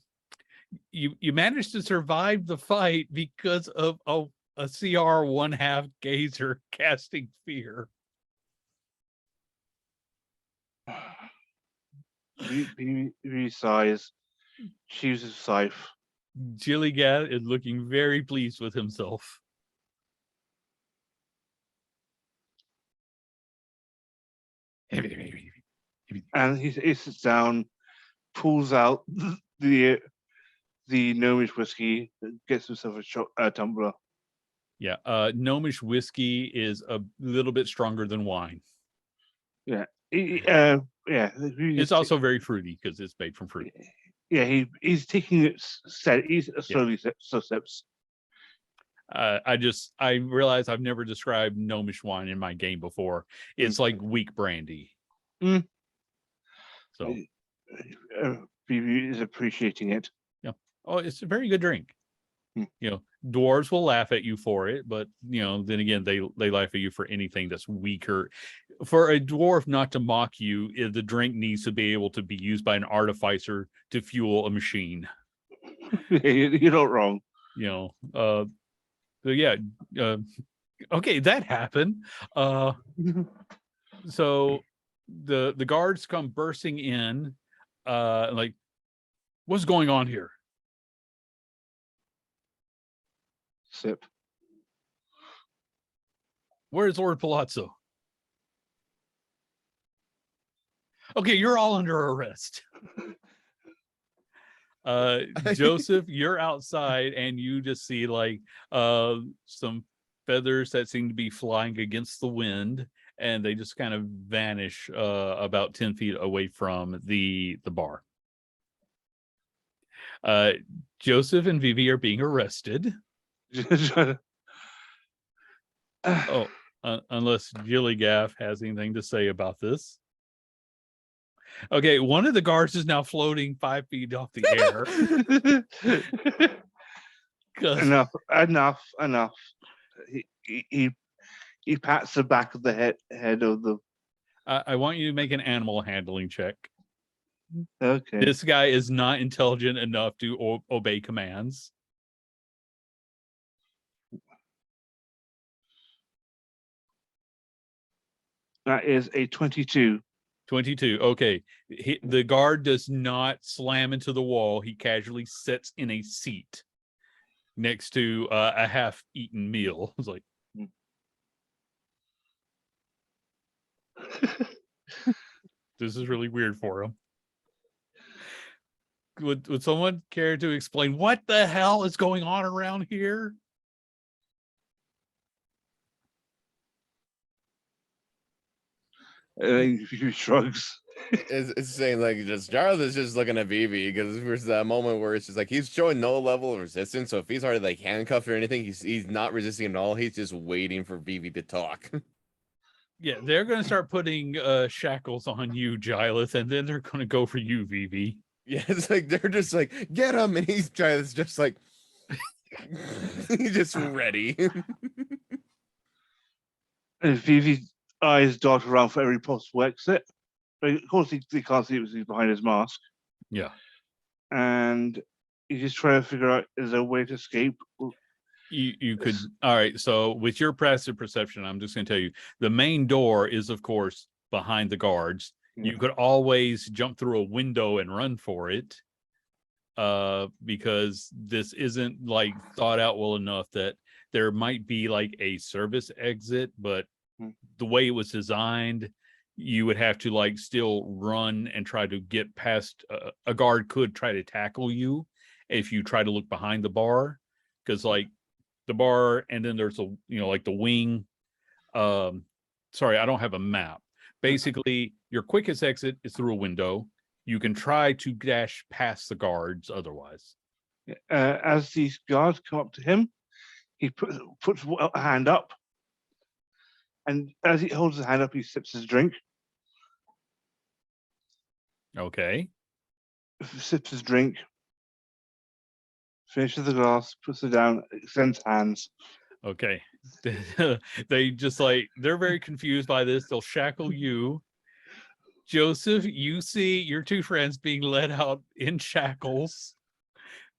you managed to survive the fight because of a CR 1/2 gazer casting fear. He sighs, chooses scythe. Jilligat is looking very pleased with himself. And he sits down, pulls out the gnomish whiskey, gets himself a tumbler. Yeah, gnomish whiskey is a little bit stronger than wine. Yeah. It's also very fruity because it's made from fruit. Yeah, he's taking it he's slowly steps. I realize I've never described gnomish wine in my game before. It's like weak brandy. Mm. So BB is appreciating it. yeah. Oh, it's a very good drink. Hmm. You know, dwarves will laugh at you for it, but you know, then again, they laugh at you for anything that's weaker. For a dwarf not to mock you, the drink needs to be able to be used by an artificer to fuel a machine. You're not wrong. You know, so yeah, okay, that happened. So the guards come bursting in, like, what's going on here? Sip. Where's Lord Palazzo? Okay, you're all under arrest. Joseph, you're outside and you just see like some feathers that seem to be flying against the wind, and they just kind of vanish about 10 feet away from the bar. Joseph and Vivi are being arrested. Oh, unless DILIGAF has anything to say about this. Okay, one of the guards is now floating 5 feet off the air. Enough. He pats the back of the head of the. I want you to make an animal handling check. Okay. This guy is not intelligent enough to obey commands. That is a 22. 22. Okay. The guard does not slam into the wall. He casually sits in a seat next to a half-eaten meal. It's like, this is really weird for him. Would someone care to explain what the hell is going on around here? He shrugs. It's saying like just Jarl is just looking at Vivi because there's that moment where it's just like he's showing no level of resistance. So if he's already like handcuffed or anything, he's not resisting at all. He's just waiting for Vivi to talk. Yeah, they're going to start putting shackles on you, Giles, and then they're going to go for you, Vivi. Yeah, it's like they're just like get him, and he's just like he's just ready. And Vivi's eyes dart around for every possible exit. But of course, he can't see it because he's behind his mask. Yeah. And he's just trying to figure out, is there a way to escape? You could, all right, so with your passive perception, I'm just going to tell you, the main door is, of course, behind the guards. Yeah. You could always jump through a window and run for it, because this isn't like thought out well enough that there might be like a service exit, but the way it was designed, you would have to like still run and try to get past. A guard could try to tackle you if you try to look behind the bar, because like the bar and then there's like the wing. Sorry, I don't have a map. Basically, your quickest exit is through a window. You can try to dash past the guards otherwise. As these guards come up to him, he puts a hand up. And as he holds his hand up, he sips his drink. Okay. Sips his drink. finishes the glass, puts it down, extends hands. Okay. They just they're very confused by this. They'll shackle you. Joseph, you see your two friends being led out in shackles.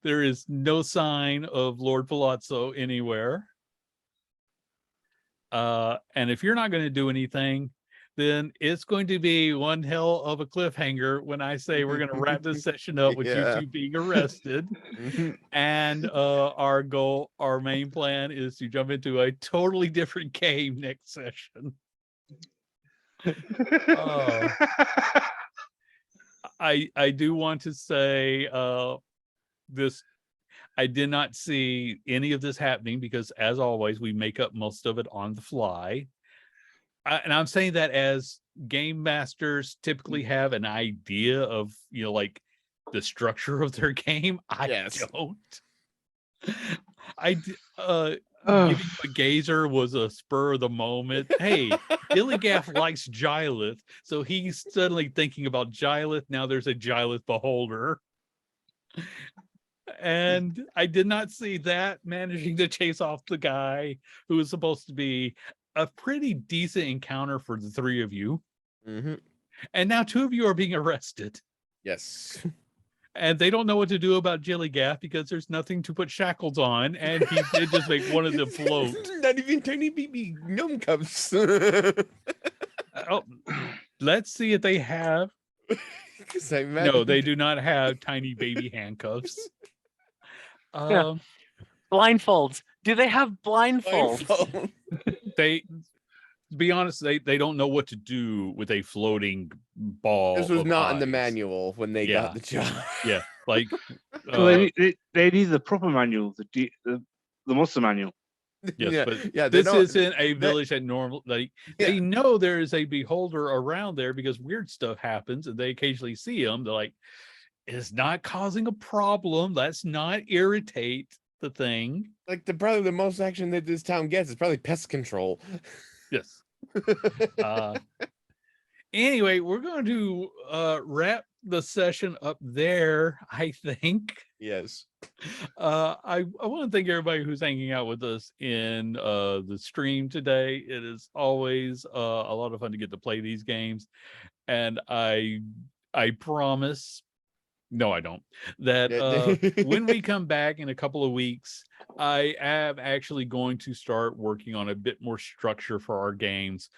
There is no sign of Lord Palazzo anywhere. And if you're not going to do anything, then it's going to be one hell of a cliffhanger when I say we're going to wrap this session up with you two being arrested. And our main plan is to jump into a totally different game next session. I do want to say this. I did not see any of this happening because, as always, we make up most of it on the fly. And I'm saying that as game masters typically have an idea of, like the structure of their game. I don't. Giving you a gazer was a spur of the moment. Hey, DILIGAF likes Gylith, so he's suddenly thinking about Gylith. Now there's a Gylith beholder. And I did not see that managing to chase off the guy who was supposed to be a pretty decent encounter for the three of you. And now two of you are being arrested. Yes. And they don't know what to do about DILIGAF because there's nothing to put shackles on. And he did just make one of them float. Not even tiny baby gnome cups. Let's see if they have. No, they do not have tiny baby handcuffs. Blindfolds. Do they have blindfolds? They, to be honest, they don't know what to do with a floating ball. This was of not in the eyes. manual when they got the job. Yeah, like So they need the proper manual, the monster manual. yes, but yeah, this isn't a village that normal. They know there is a beholder around there because weird stuff happens, and they occasionally see him. They're like, "It's not causing a problem. Let's not irritate the thing." Like probably the most action that this town gets is probably pest control. Yes. Anyway, we're going to wrap the session up there, I think. Yes. I want to thank everybody who's hanging out with us in the stream today. It is always a lot of fun to get to play these games, and I promise. No, I don't. That when we come back in a couple of weeks, I am actually going to start working on a bit more structure for our games.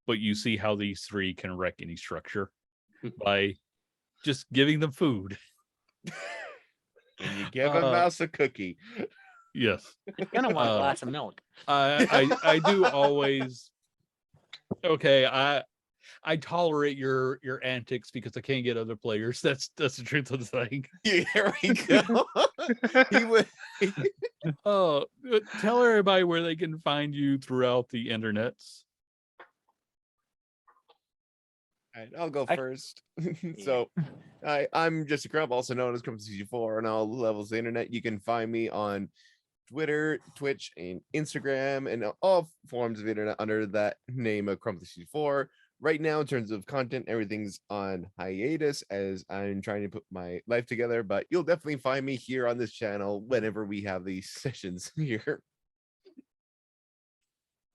But you see how these three can wreck any structure by just giving them food. And you give a mouse a cookie. Yes. You're gonna want a glass of milk. I do always. Okay, I tolerate your antics because I can't get other players. That's the truth of the thing. Here we go. Tell everybody where they can find you throughout the internets. All right, I'll go first. So I'm Jesse Crump, also known as Crump64 on all levels of the internet. You can find me on Twitter, Twitch, and Instagram, and all forms of the internet under that name of Crump64. Right now, in terms of content, everything's on hiatus as I'm trying to put my life together, but you'll definitely find me here on this channel whenever we have these sessions here.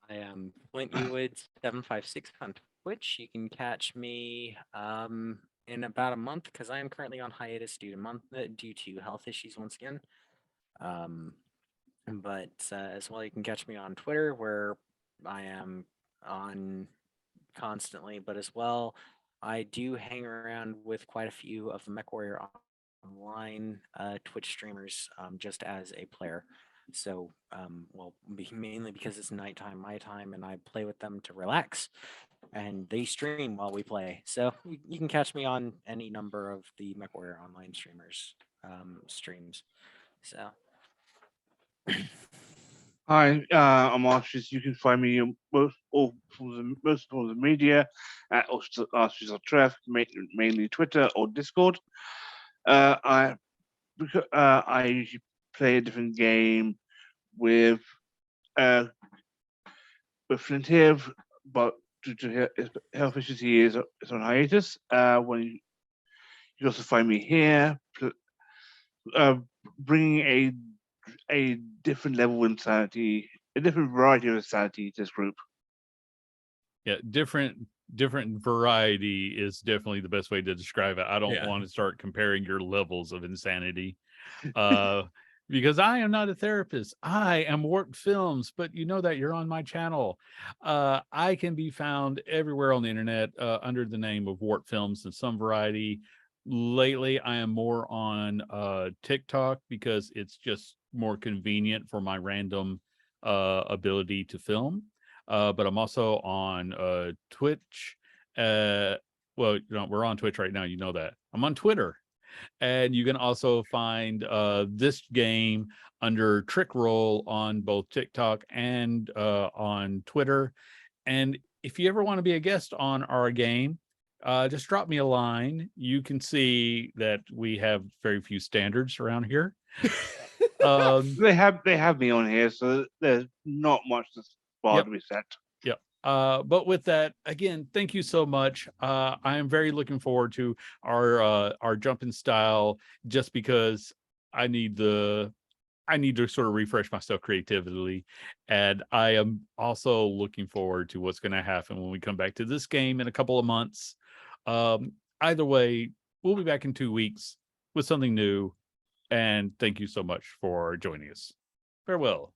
I am Flint Ewood 756 on Twitch. You can catch me in about a month because I am currently on hiatus due to health issues once again. But as well, you can catch me on Twitter where I am on constantly, but as well, I do hang around with quite a few of the MechWarrior Online Twitch streamers just as a player. So, mainly because it's nighttime, my time, and I play with them to relax, and they stream while we play. So you can catch me on any number of the MechWarrior Online streamers streams. So. Hi, I'm Archers. You can find me on most forms of media at Archers of Treff, mainly Twitter or Discord. I play a different game with Flint here, but due to health issues, he is on hiatus. When you can also find me here, bringing a a different level of insanity, a different variety of insanity to this group. Yeah, different variety is definitely the best way to describe it. I don't Yeah. want to start comparing your levels of insanity. Because I am not a therapist. I am Warped Films, but you know that you're on my channel. I can be found everywhere on the internet under the name of Warped Films in some variety. Lately, I am more on TikTok because it's just more convenient for my random ability to film. But I'm also on Twitch. Well, we're on Twitch right now. You know that. I'm on Twitter. And you can also find this game under Trick Roll on both TikTok and on Twitter. And if you ever want to be a guest on our game, just drop me a line. You can see that we have very few standards around here. They have me on here, so there's not much bar Yep. to be set. Yeah. But with that, again, thank you so much. I am very looking forward to our jumping style, just because I need to sort of refresh myself creatively. And I am also looking forward to what's going to happen when we come back to this game in a couple of months. Either way, we'll be back in 2 weeks with something new. And thank you so much for joining us. Farewell.